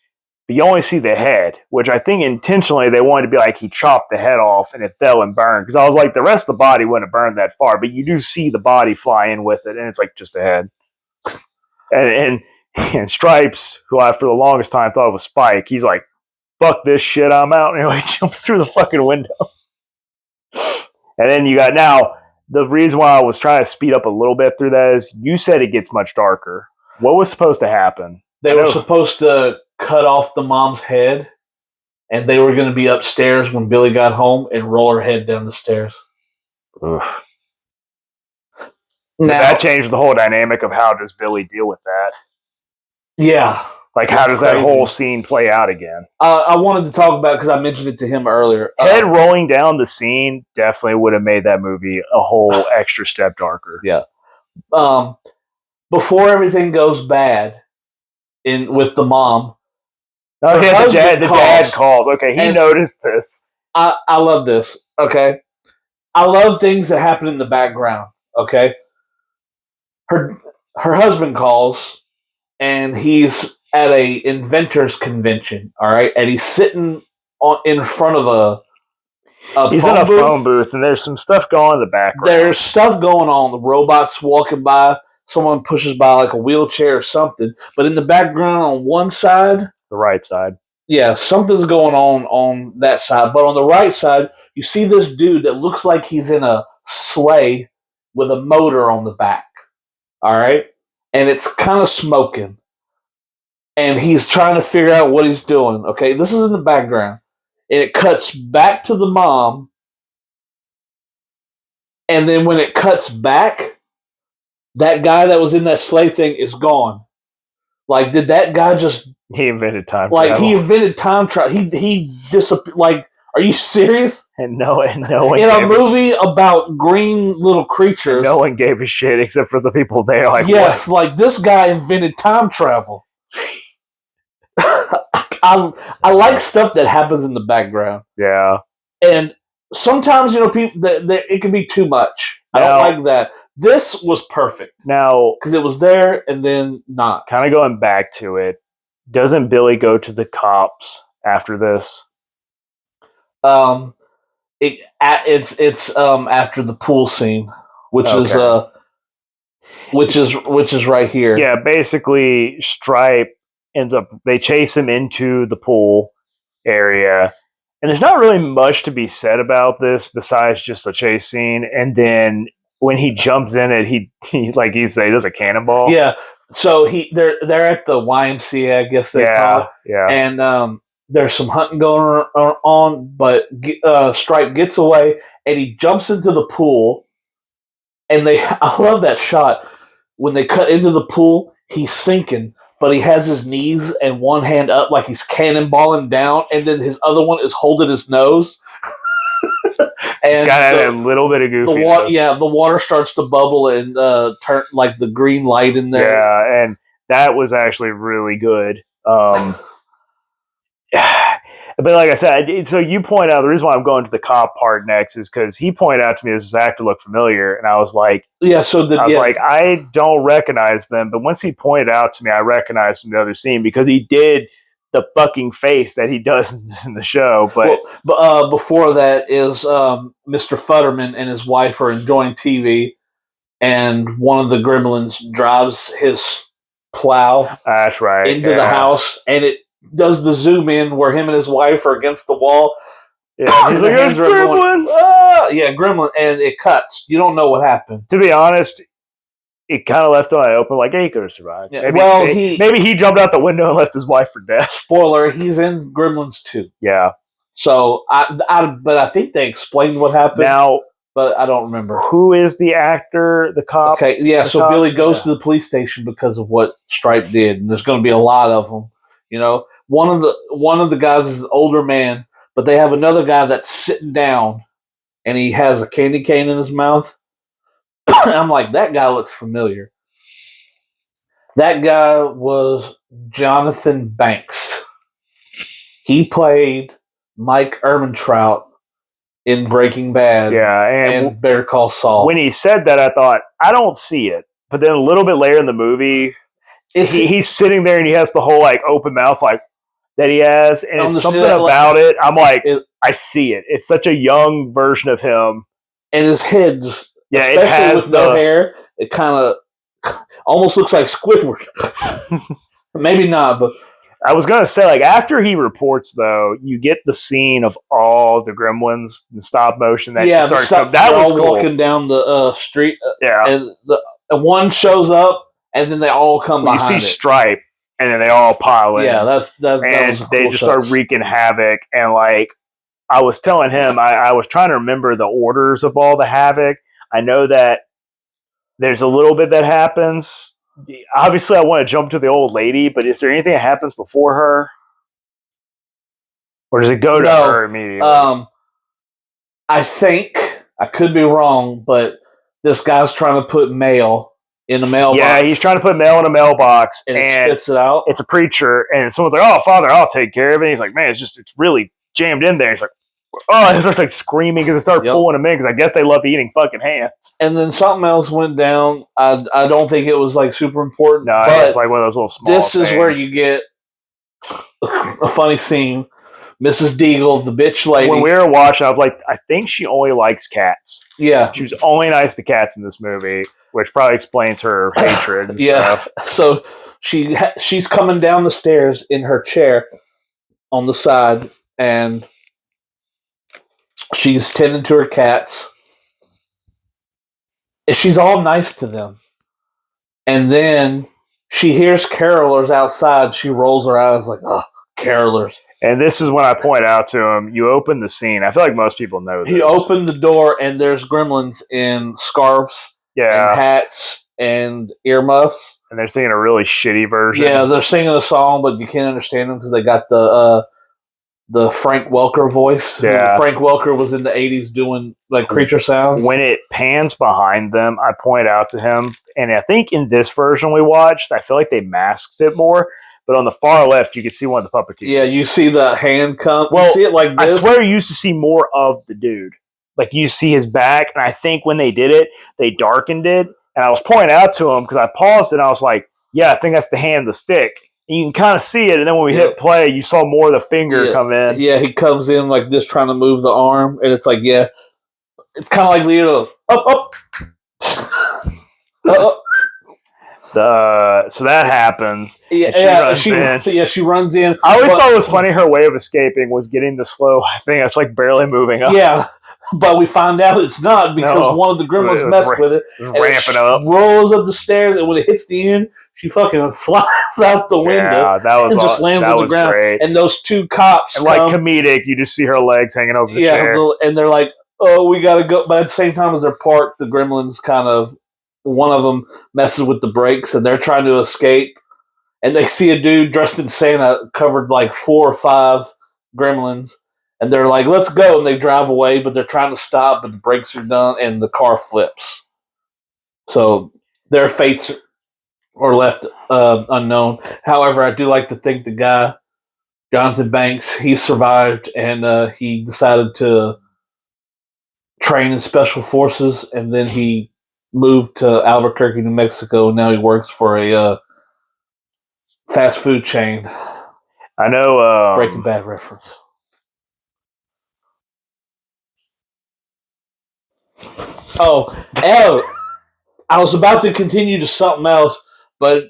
But you only see the head, which I think intentionally they wanted to be like he chopped the head off and it fell and burned. Because I was like, the rest of the body wouldn't have burned that far, but you do see the body fly in with it, and it's like just a head. and Stripes, who I for the longest time thought was Spike, he's like, fuck this shit, I'm out. And he jumps through the fucking window. And then you got, now, the reason why I was trying to speed up a little bit through that is you said it gets much darker. What was supposed to happen? They were supposed to cut off the mom's head, and they were going to be upstairs when Billy got home and roll her head down the stairs. Ugh. Now, that changed the whole dynamic of how does Billy deal with that. Yeah. Like, how does that whole scene play out again? I wanted to talk about, because I mentioned it to him earlier. Head rolling down the scene definitely would have made that movie a whole extra step darker. Yeah. Before everything goes bad with the mom. Oh, yeah, the dad calls. Okay, he noticed this. I love this. Okay. I love things that happen in the background. Okay. Her husband calls, and he's at a inventors convention, all right, and he's sitting in front of a he's in a phone booth, and there's some stuff going on in the background. There's stuff going on. The robot's walking by. Someone pushes by like a wheelchair or something. But in the background on one side, the right side, yeah, something's going on that side. But on the right side, you see this dude that looks like he's in a sleigh with a motor on the back. All right, and it's kind of smoking. And he's trying to figure out what he's doing. Okay, this is in the background. And it cuts back to the mom. And then when it cuts back, that guy that was in that sleigh thing is gone. Like, did that guy just... He invented time travel. Like, he invented time travel. He disappeared. Like, are you serious? And no one in a movie about green little creatures. No one gave a shit except for the people there. Like, yes, what? Like, this guy invented time travel. I like stuff that happens in the background. Yeah. And sometimes, people it can be too much. I don't like that. This was perfect. Now, because it was there and then not. Kind of going back to it, doesn't Billy go to the cops after this? It's after the pool scene, which is right here. Yeah, basically Stripe they chase him into the pool area, and there's not really much to be said about this besides just a chase scene. And when he jumps in it, he does a cannonball. Yeah. So they're at the YMCA, I guess they call it. Yeah. And there's some hunting going on, but Stripe gets away and he jumps into the pool. And I love that shot when they cut into the pool. He's sinking, but he has his knees and one hand up like he's cannonballing down, and then his other one is holding his nose. And got a little bit of goofy. The water starts to bubble and turn like the green light in there. Yeah, and that was actually really good. But like I said, so you point out the reason why I'm going to the cop part next is because he pointed out to me this actor looked familiar, and I was like, like, I don't recognize them. But once he pointed out to me, I recognized from the other scene because he did the fucking face that he does in the show. But before that is Mr. Futterman and his wife are enjoying TV, and one of the Gremlins drives his plow that's right into the house, and it does the zoom in where him and his wife are against the wall. Yeah, he's And like, their there's hands are up going, gremlins. "Ah!" Yeah, gremlin, and it cuts. You don't know what happened. To be honest, it kind of left an eye open, like, hey, he could have survived. Yeah, Maybe he jumped out the window and left his wife for death. Spoiler: he's in Gremlins 2. Yeah. So but I think they explained what happened. Now, but I don't remember. Who is the actor, the cop? Okay, yeah. So cop? Billy goes to the police station because of what Stripe did, and there's going to be a lot of them. You know, one of the guys is an older man, but they have another guy that's sitting down, and he has a candy cane in his mouth. I'm like, that guy looks familiar. That guy was Jonathan Banks. He played Mike Ehrmantraut in Breaking Bad, and Better Call Saul. When he said that, I thought, I don't see it. But then a little bit later in the movie, he's sitting there and he has the whole like open mouth like that he has, and it's something about it. I'm like, I see it. It's such a young version of him, and his head just, especially with no hair, it kind of almost looks like Squidward. Maybe not, but I was gonna say, like, after he reports, though, you get the scene of all the gremlins in stop motion. That that was cool. Walking down the street. And one shows up, and then they all come behind. You see Stripe, and then they all pile in. Yeah, and they just start wreaking havoc. And like I was telling him, I was trying to remember the orders of all the havoc. I know that there's a little bit that happens. Obviously, I want to jump to the old lady, but is there anything that happens before her? Or does it go to her immediately? I think, I could be wrong, but this guy's trying to put mail in a mailbox. Yeah, he's trying to put mail in a mailbox. And it spits it out. It's a preacher, and someone's like, oh, Father, I'll take care of it. And he's like, man, it's really jammed in there. He's like, oh, it starts like screaming because it started pulling them in because I guess they love eating fucking hands. And then something else went down. I don't think it was like super important. No, but it's like one of those little small This is where you get a funny scene. Mrs. Deagle, the bitch lady. When we were watching, I was like, I think she only likes cats. Yeah. She was only nice to cats in this movie, which probably explains her hatred and stuff. So she's coming down the stairs in her chair on the side, and she's tending to her cats. And she's all nice to them. And then she hears carolers outside. She rolls her eyes like, oh, carolers. And this is when I point out to him, you open the scene. I feel like most people know this. He opened the door, and there's gremlins in scarves and hats and earmuffs. And they're singing a really shitty version. Yeah, they're singing a song, but you can't understand them because they got the Frank Welker voice. Yeah. Frank Welker was in the 80s doing like creature sounds. When it pans behind them, I point out to him, and I think in this version we watched, I feel like they masked it more. But on the far left, you can see one of the puppeteers. Yeah, you see the hand come. Well, you see it like this. I swear you used to see more of the dude. Like, you see his back, and I think when they did it, they darkened it. And I was pointing out to him because I paused it, and I was like, yeah, I think that's the hand, the stick. And you can kind of see it, and then when we hit play, you saw more of the finger come in. Yeah, he comes in like this trying to move the arm, and it's like, yeah. It's kind of like Leo. Up. Up. So that happens. She runs in. I always thought it was funny. Her way of escaping was getting the slow thing that's like barely moving up. Yeah, but we find out it's not because one of the gremlins messed with it. And ramping up, rolls up the stairs, and when it hits the end, she fucking flies out the window. And just lands on the ground. Great. And those two cops, and like comedic, you just see her legs hanging over the chair. And they're like, "Oh, we gotta go." But at the same time as they're parked, the gremlins kind of. One of them messes with the brakes, and they're trying to escape. And they see a dude dressed in Santa covered like 4 or 5 gremlins. And they're like, let's go. And they drive away, but they're trying to stop, but the brakes are done, and the car flips. So their fates are left unknown. However, I do like to think the guy, Jonathan Banks, he survived, and he decided to train in special forces, and then he moved to Albuquerque, New Mexico, and now he works for a fast food chain. I know. Breaking Bad reference. Oh, I was about to continue to something else, but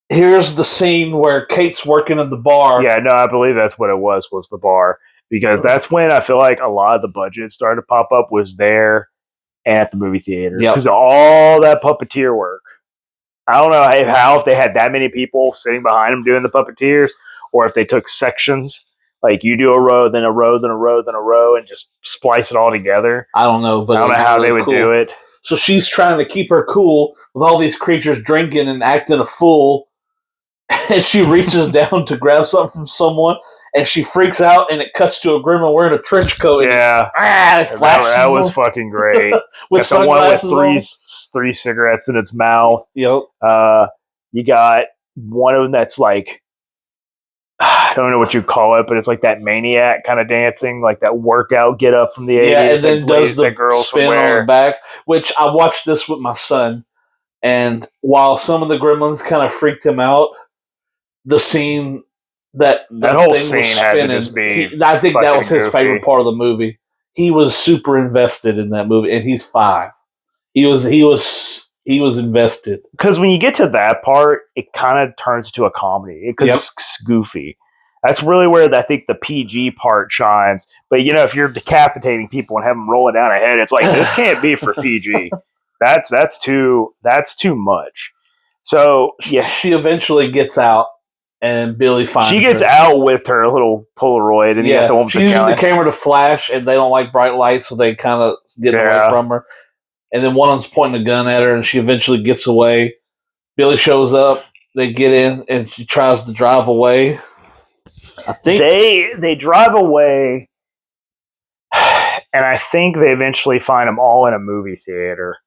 here's the scene where Kate's working at the bar. Yeah, no, I believe that's what it was the bar. because that's when I feel like a lot of the budget started to pop up was there and at the movie theater Yep. because all that puppeteer work. I don't know how if they had that many people sitting behind them doing the puppeteers, or if they took sections. Like you do a row, then a row, then a row, then a row, and just splice it all together. I don't know, but I don't know how they would do it. So she's trying to keep her cool with all these creatures drinking and acting a fool, and she reaches down to grab something from someone, and she freaks out, and it cuts to a gremlin wearing a trench coat. Yeah, and it flashes that was fucking great. with got sunglasses the one with three cigarettes in its mouth. Yep. You got one of them that's like, I don't know what you call it, but it's like that maniac kind of dancing, like that workout get up from the 80s. Yeah, and then does the girls spin on the back, which I watched this with my son, and while some of the gremlins kind of freaked him out, the scene that whole thing scene was had spinning, to just be I think that was his goofy. favorite part of the movie. He was super invested in that movie, and he's 5. He was invested. Because when you get to that part, it kind of turns to a comedy because it's goofy. That's really where I think the PG part shines. But if you're decapitating people and have them rolling down a head, it's like this can't be for PG. That's too much. So yeah, she eventually gets out, and Billy finds her. She gets out with her little Polaroid, and she's using the camera to flash, and they don't like bright lights, so they kind of get away from her. And then one of them's pointing a gun at her, and she eventually gets away. Billy shows up. They get in, and she tries to drive away. I think they drive away, and I think they eventually find them all in a movie theater.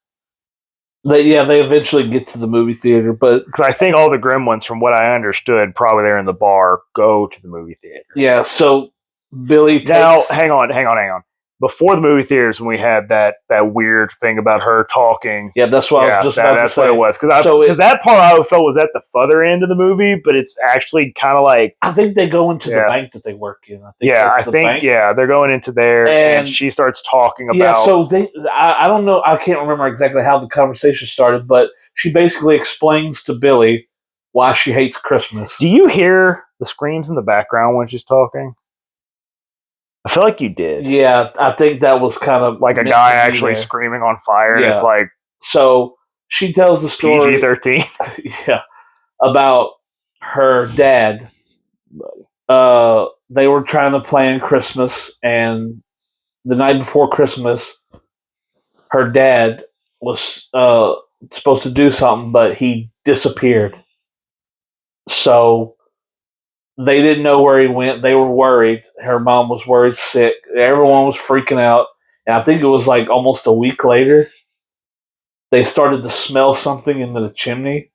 They eventually get to the movie theater, but because I think all the Gremlins, from what I understood, probably they're in the bar, go to the movie theater. Yeah, so Billy now hang on. Before the movie theaters, when we had that weird thing about her talking. Yeah, that's what I was just about to say. That's what it was. Because that part I felt was at the further end of the movie, but it's actually kind of like... I think they go into the bank that they work in. They're going into there, and she starts talking about... Yeah, so I don't know, I can't remember exactly how the conversation started, but she basically explains to Billy why she hates Christmas. Do you hear the screams in the background when she's talking? I feel like you did. Yeah, I think that was kind of like a guy actually screaming on fire. And it's like, so she tells the story PG-13. Yeah, about her dad. They were trying to plan Christmas, and the night before Christmas, her dad was supposed to do something, but he disappeared. So they didn't know where he went. They were worried. Her mom was worried, sick. Everyone was freaking out. And I think it was like almost a week later, they started to smell something in the chimney.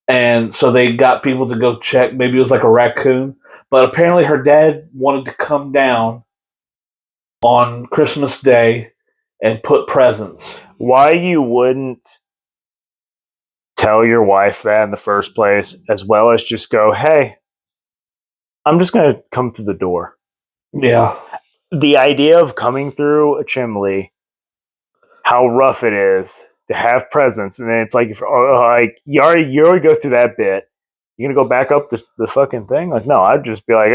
And so they got people to go check. Maybe it was like a raccoon. But apparently her dad wanted to come down on Christmas Day and put presents. Why you wouldn't tell your wife that in the first place, as well as just go, hey, I'm just going to come through the door. Yeah. The idea of coming through a chimney, how rough it is to have presents, and then it's like, you already go through that bit. You're going to go back up the fucking thing? Like, no, I'd just be like,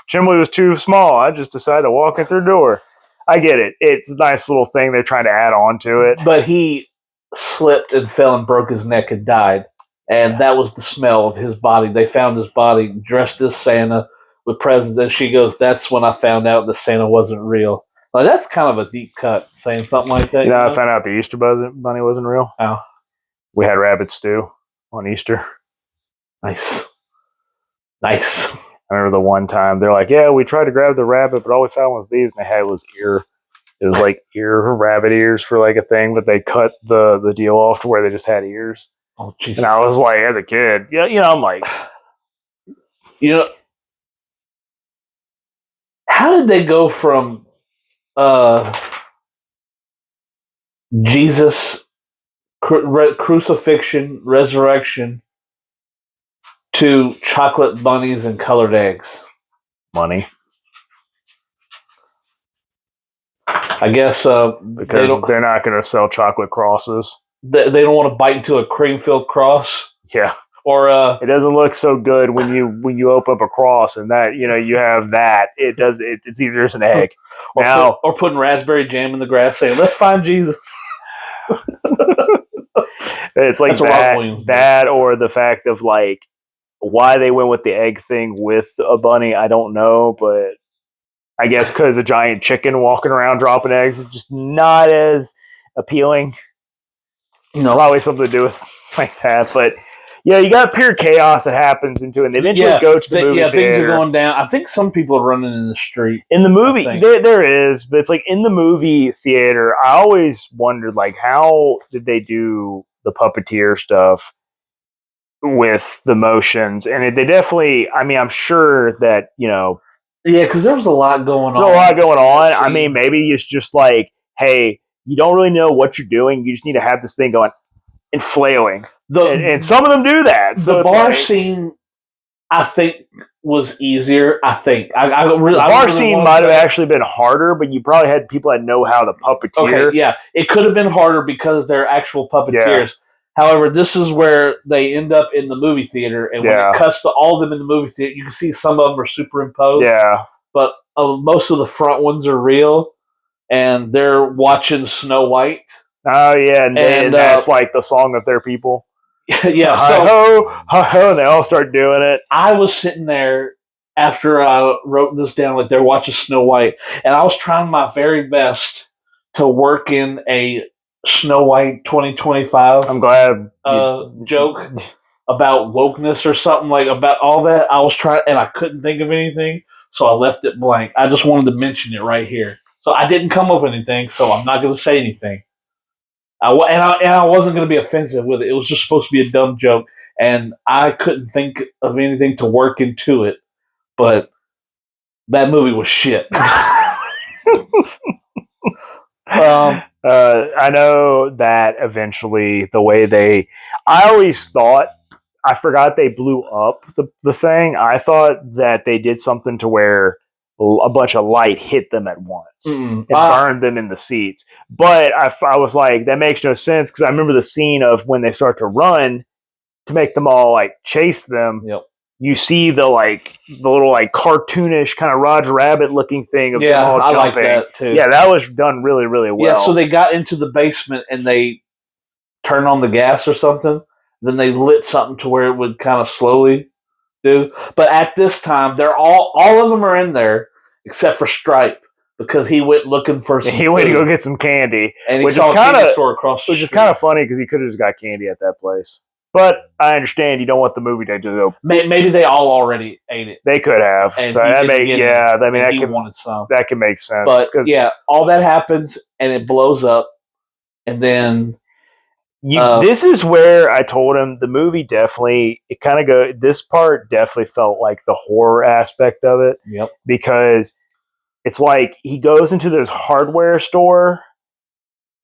chimney was too small. I just decided to walk in through the door. I get it. It's a nice little thing they're trying to add on to it. But he slipped and fell and broke his neck and died. And that was the smell of his body. They found his body dressed as Santa with presents. And she goes, that's when I found out that Santa wasn't real. Like, that's kind of a deep cut, saying something like that. I found out the Easter Bunny wasn't real. Oh. We had rabbit stew on Easter. Nice. I remember the one time they're like, yeah, we tried to grab the rabbit, but all we found was these, and they had was ear. It was like rabbit ears for like a thing, but they cut the deal off to where they just had ears. Oh, Jesus. And I was like, as a kid, I'm like, how did they go from Jesus crucifixion, resurrection, to chocolate bunnies and colored eggs? Money. I guess because they're not going to sell chocolate crosses. They don't want to bite into a cream-filled cross. Yeah. Or it doesn't look so good when you open up a cross and that you have that. It's easier as an egg. Now or putting raspberry jam in the grass, saying "Let's find Jesus." it's like that or the fact of like why they went with the egg thing with a bunny. I don't know, but I guess because a giant chicken walking around dropping eggs is just not as appealing. Probably something to do with like that, but. Yeah, you got pure chaos that happens into it. And they eventually go to the movie theater. Things are going down. I think some people are running in the street. In the movie, there is, but it's like in the movie theater, I always wondered, like, how did they do the puppeteer stuff with the motions? And they definitely, I mean, I'm sure that, Yeah, because there was a lot going on. There's a lot going on. I mean, maybe it's just like, hey, you don't really know what you're doing. You just need to have this thing going and flailing. And some of them do that. So the bar scene, I think, was easier. I think the bar scene might have actually been harder, but you probably had people that know how to puppeteer. Okay, yeah, it could have been harder because they're actual puppeteers. Yeah. However, this is where they end up in the movie theater, and when it cuts to all of them in the movie theater, you can see some of them are superimposed. Yeah, but most of the front ones are real, and they're watching Snow White. Oh yeah, and that's like the song of their people. Yeah, so ho, and they all start doing it. I was sitting there after I wrote this down, like they're watching Snow White, and I was trying my very best to work in a Snow White 2025. I'm glad joke about wokeness or something like about all that. I was trying, and I couldn't think of anything, so I left it blank. I just wanted to mention it right here, so I didn't come up with anything, so I'm not going to say anything. I wasn't going to be offensive with it. It was just supposed to be a dumb joke, and I couldn't think of anything to work into it. But that movie was shit. I know that eventually the way I always thought, I forgot they blew up the thing. I thought that they did something to where a bunch of light hit them at once and burned them in the seats. But I was like, that makes no sense because I remember the scene of when they start to run to make them all like chase them. Yep. You see the little like cartoonish kind of Roger Rabbit looking thing of them all jumping. I like that too. Yeah, that was done really, really well. Yeah, so they got into the basement and they turned on the gas or something. Then they lit something to where it would kind of slowly do. But at this time, they're all of them are in there except for Stripe because he went looking for some. He went to go get some candy, and he saw a candy store across the street. Which is kind of funny because he could have just got candy at that place. But I understand you don't want the movie to go. Maybe they all already ate it. They could have. And so that he wanted some. That can make sense. But yeah, all that happens and it blows up, and then. This is where I told him the movie definitely this part definitely felt like the horror aspect of it. Yep. Because it's like he goes into this hardware store,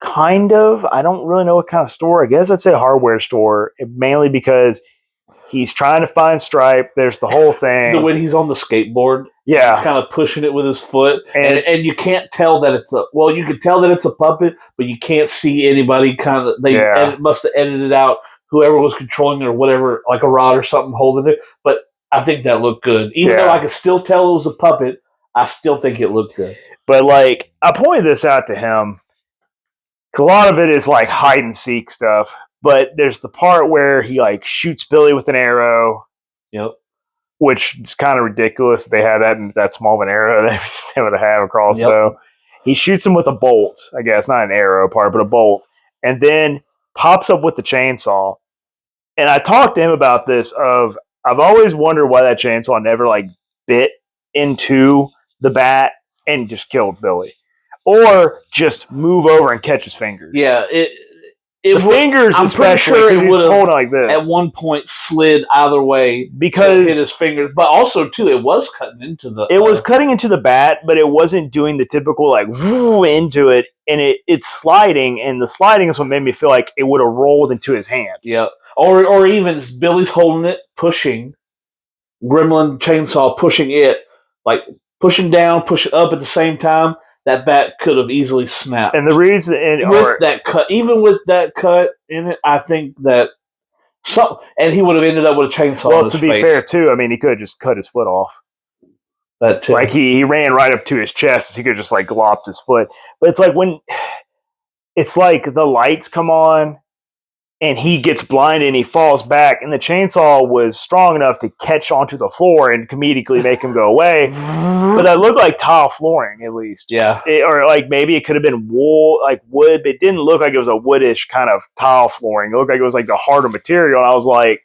kind of. I don't really know what kind of store. I guess I'd say a hardware store, mainly because he's trying to find Stripe. There's the whole thing. When he's on the skateboard. Yeah. He's kind of pushing it with his foot. And you can't tell that you can tell that it's a puppet, but you can't see anybody they must have edited out whoever was controlling it or whatever, like a rod or something holding it. But I think that looked good. Even though I could still tell it was a puppet, I still think it looked good. But like, I pointed this out to him because a lot of it is like hide and seek stuff. But there's the part where he like shoots Billy with an arrow. Yep. Which is kind of ridiculous. They had that small of an arrow they would have a crossbow. Yep. He shoots him with a bolt, I guess, not an arrow part, but a bolt, and then pops up with the chainsaw. And I talked to him about this. I've always wondered why that chainsaw never like bit into the bat and just killed Billy, or just move over and catch his fingers. Yeah, fingers, I'm pretty sure it would have like this. At one point slid either way because to hit his fingers, but also too it was cutting into the. It was cutting into the bat, but it wasn't doing the typical like woo into it, and it's sliding, and the sliding is what made me feel like it would have rolled into his hand. Yeah, or even Billy's holding it, pushing Gremlin chainsaw, pushing it like pushing down, pushing up at the same time. That bat could have easily snapped. And the reason... Even with that cut in it, I think that And he would have ended up with a chainsaw. Well, in his to be face. fair, too, I mean, he could have just cut his foot off. That too. Like he ran right up to his chest, so he could just like glop his foot. But it's like it's like the lights come on and he gets blinded and he falls back, and the chainsaw was strong enough to catch onto the floor and comedically make him go away. But that looked like tile flooring, at least. Yeah. Or like maybe it could have been wool, like wood, but it didn't look like it was a woodish kind of tile flooring. It looked like it was like the harder material. And I was like,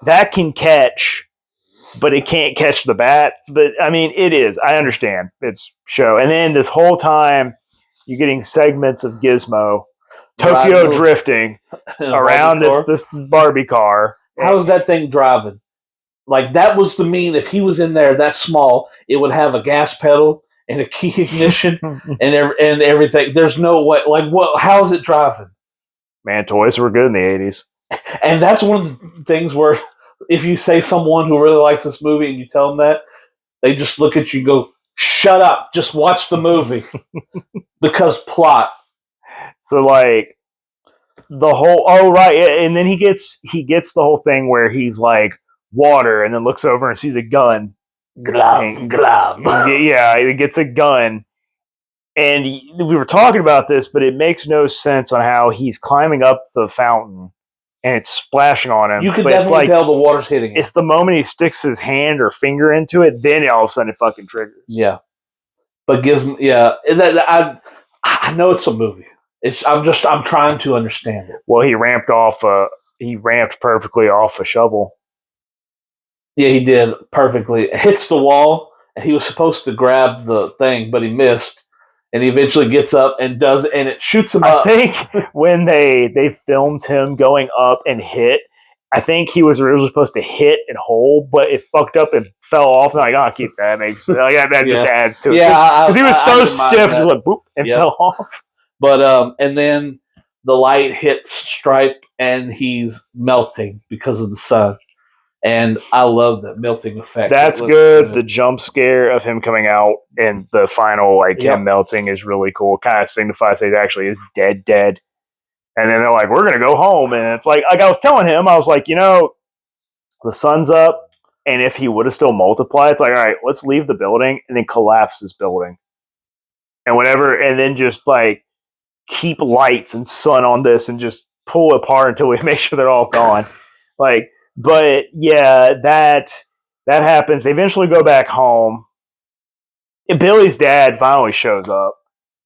that can catch, but it can't catch the bats. But I mean, it is. I understand. It's show. And then this whole time, you're getting segments of Gizmo, Tokyo drifting around this Barbie car. How's that thing driving? Like, that was the mean. If he was in there that small, it would have a gas pedal and a key ignition and everything. There's no way. Like, what? How's it driving? Man, toys were good in the 80s. And that's one of the things where if you say someone who really likes this movie and you tell them that, they just look at you and go, shut up, just watch the movie. Because plot. So like the whole and then he gets the whole thing where he's like water and then looks over and sees a gun. Glove. Yeah, he gets a gun. And we were talking about this, but it makes no sense on how he's climbing up the fountain and it's splashing on him. You can definitely tell the water's hitting him. It's the moment he sticks his hand or finger into it, then all of a sudden it fucking triggers. Yeah. But Gizmo, I know it's a movie. I'm trying to understand it. Well, he ramped perfectly off a shovel. Yeah, he did perfectly. It hits the wall, and he was supposed to grab the thing, but he missed. And he eventually gets up and does it, and it shoots him up. I think when they filmed him going up and hit, I think he was originally supposed to hit and hold, but it fucked up and fell off. And I'll keep that. That just adds to it. Yeah, because he was so stiff, just went boop and fell off. But and then the light hits Stripe, and he's melting because of the sun. And I love that melting effect. That's good. The jump scare of him coming out and the final, him melting is really cool. It kind of signifies that he actually is dead. And then they're like, we're going to go home. And it's like I was telling him, I was like, the sun's up. And if he would have still multiplied, it's like, all right, let's leave the building and then collapse this building. And whatever. And then just keep lights and sun on this and just pull it apart until we make sure they're all gone. But yeah, that happens. They eventually go back home. And Billy's dad finally shows up.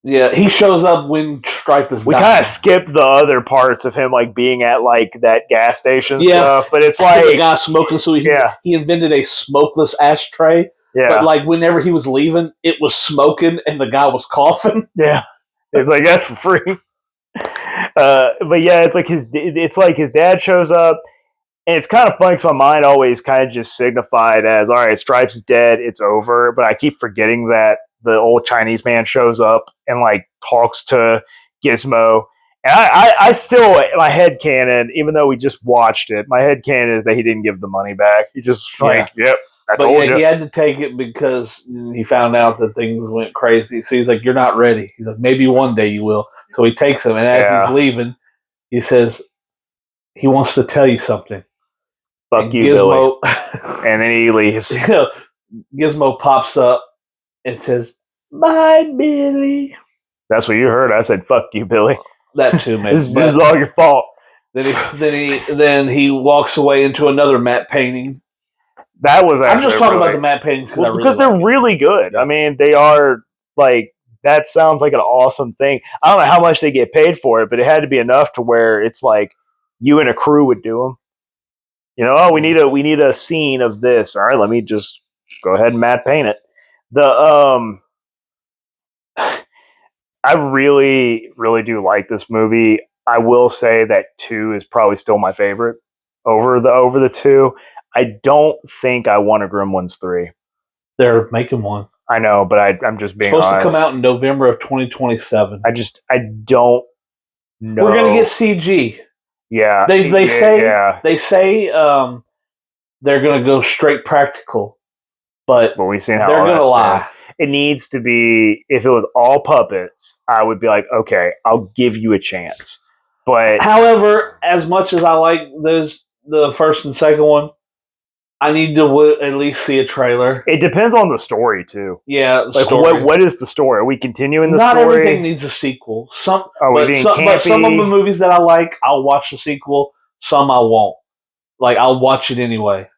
Yeah, he shows up when Stripe is We kind of skipped the other parts of him being at that gas station stuff, but it's like the guy smoking. So he invented a smokeless ashtray. Yeah, but whenever he was leaving, it was smoking and the guy was coughing. Yeah, it's like that's for free. But yeah, it's like his dad shows up. And it's kind of funny because my mind always kind of just signified as, all right, Stripes is dead, it's over. But I keep forgetting that the old Chinese man shows up and talks to Gizmo. And I still, my headcanon, even though we just watched it, my headcanon is that he didn't give the money back. He just yep, I told you. He had to take it because he found out that things went crazy. So he's like, you're not ready. He's like, maybe one day you will. So he takes him. And as he's leaving, he says, he wants to tell you something. Fuck you, Gizmo. Billy. And then he leaves. Gizmo pops up and says, bye, Billy. That's what you heard. I said, fuck you, Billy. That too, man. This is all your fault. Then he walks away into another matte painting. That was I'm just talking about the matte paintings because they're really good. I mean, they are that sounds like an awesome thing. I don't know how much they get paid for it, but it had to be enough to where it's you and a crew would do them. We need a scene of this. All right, let me just go ahead and matte paint it. I really, really do like this movie. I will say that 2 is probably still my favorite over the 2. I don't think I want a Gremlins 3. They're making one. I know, but I'm just being honest. It's supposed to come out in November of 2027. I don't know. We're gonna get CG. Yeah, they say they're gonna go straight practical, but we've seen how they're gonna lie. It needs to be. If it was all puppets, I would be like, okay, I'll give you a chance. But However, as much as I like the first and second one, I need to at least see a trailer. it depends on the story too. Yeah, Like story. what is the story? Are we continuing the Not story? everything needs a sequel. Being campy? But some of the movies that I like, I'll watch the sequel. Some I won't. Like I'll watch it anyway.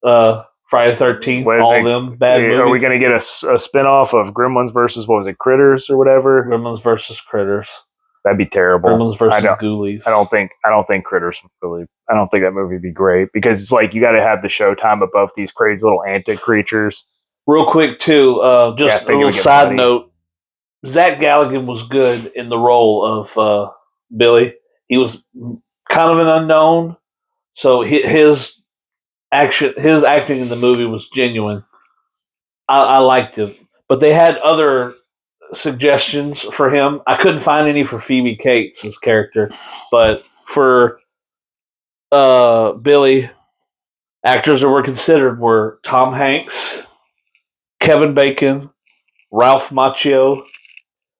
Friday the 13th, all of them bad movies. Are we going to get a spinoff of Gremlins versus what was it, Critters or whatever? Gremlins versus Critters. That'd be terrible. Gremlins versus Ghoulies. I don't think Critters really. I don't think that movie would be great because it's like you got to have the showtime above these crazy little antic creatures. Real quick too, just a little side note. Zach Galligan was good in the role of Billy. He was kind of an unknown, so his acting in the movie was genuine. I liked him, but they had other suggestions for him. I couldn't find any for Phoebe Cates' character, but for Billy, actors that were considered were Tom Hanks, Kevin Bacon, Ralph Macchio,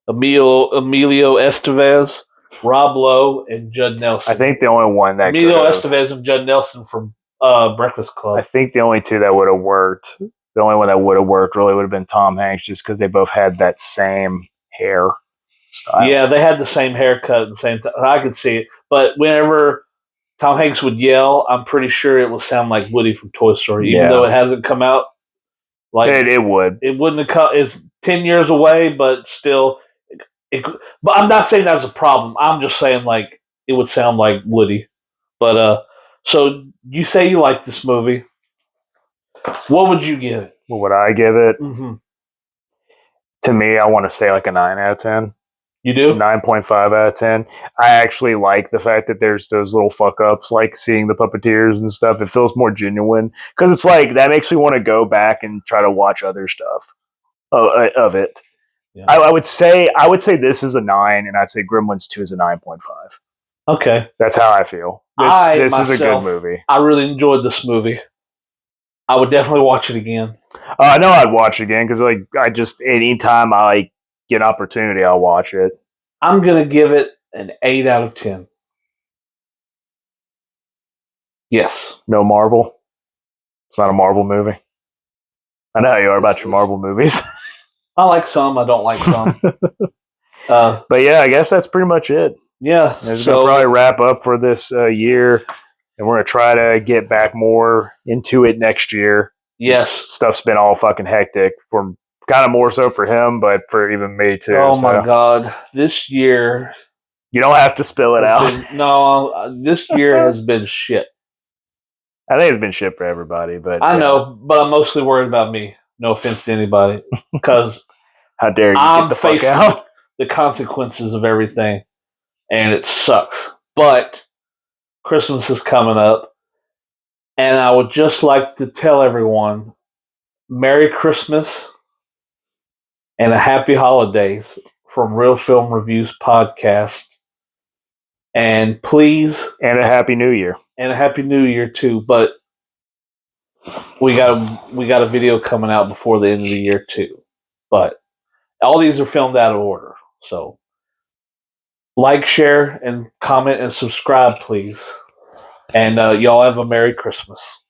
Emilio Estevez, Rob Lowe, and Judd Nelson. I think the only one that Emilio Estevez and Judd Nelson from Breakfast Club. I think the only two that would have worked. The only one that would have worked really would have been Tom Hanks, just because they both had that same hair style. Yeah, they had the same haircut at the same time. I could see it, but whenever Tom Hanks would yell, I'm pretty sure it would sound like Woody from Toy Story, even though it hasn't come out. Like it would. It wouldn't have come. It's 10 years away, but still. But I'm not saying that's a problem. I'm just saying like it would sound like Woody. But so you say you like this movie. What would you give it? What would I give it? Mm-hmm. To me, I want to say like a 9 out of 10. You do? 9.5 out of 10. I actually like the fact that there's those little fuck ups, like seeing the puppeteers and stuff. It feels more genuine because it's like that makes me want to go back and try to watch other stuff of it. Yeah. I would say this is a 9, and I'd say Gremlins 2 is a 9.5. Okay, that's how I feel. This is a good movie. I really enjoyed this movie. I would definitely watch it again. I know I'd watch it again because like I just anytime I get an opportunity, I'll watch it. I'm gonna give it an 8 out of 10. Yes. No Marvel. It's not a Marvel movie. I know how you are about your Marvel movies. I like some. I don't like some. But yeah, I guess that's pretty much it. Yeah. It's going to probably wrap up for this year. And we're going to try to get back more into it next year. Yes. Stuff's been all fucking hectic for kind of more so for him, but for even me too. Oh my God. This year. You don't have to spill it out. No, this year has been shit. I think it's been shit for everybody, but I know, but I'm mostly worried about me. No offense to anybody. Because how dare you get the fuck out? The consequences of everything. And it sucks. But Christmas is coming up, and I would just like to tell everyone Merry Christmas and a Happy Holidays from Real Film Reviews Podcast. And please... And a Happy New Year. And a Happy New Year, too. But we got a video coming out before the end of the year, too. But all these are filmed out of order. So like, share, and comment, and subscribe, please. And y'all have a Merry Christmas.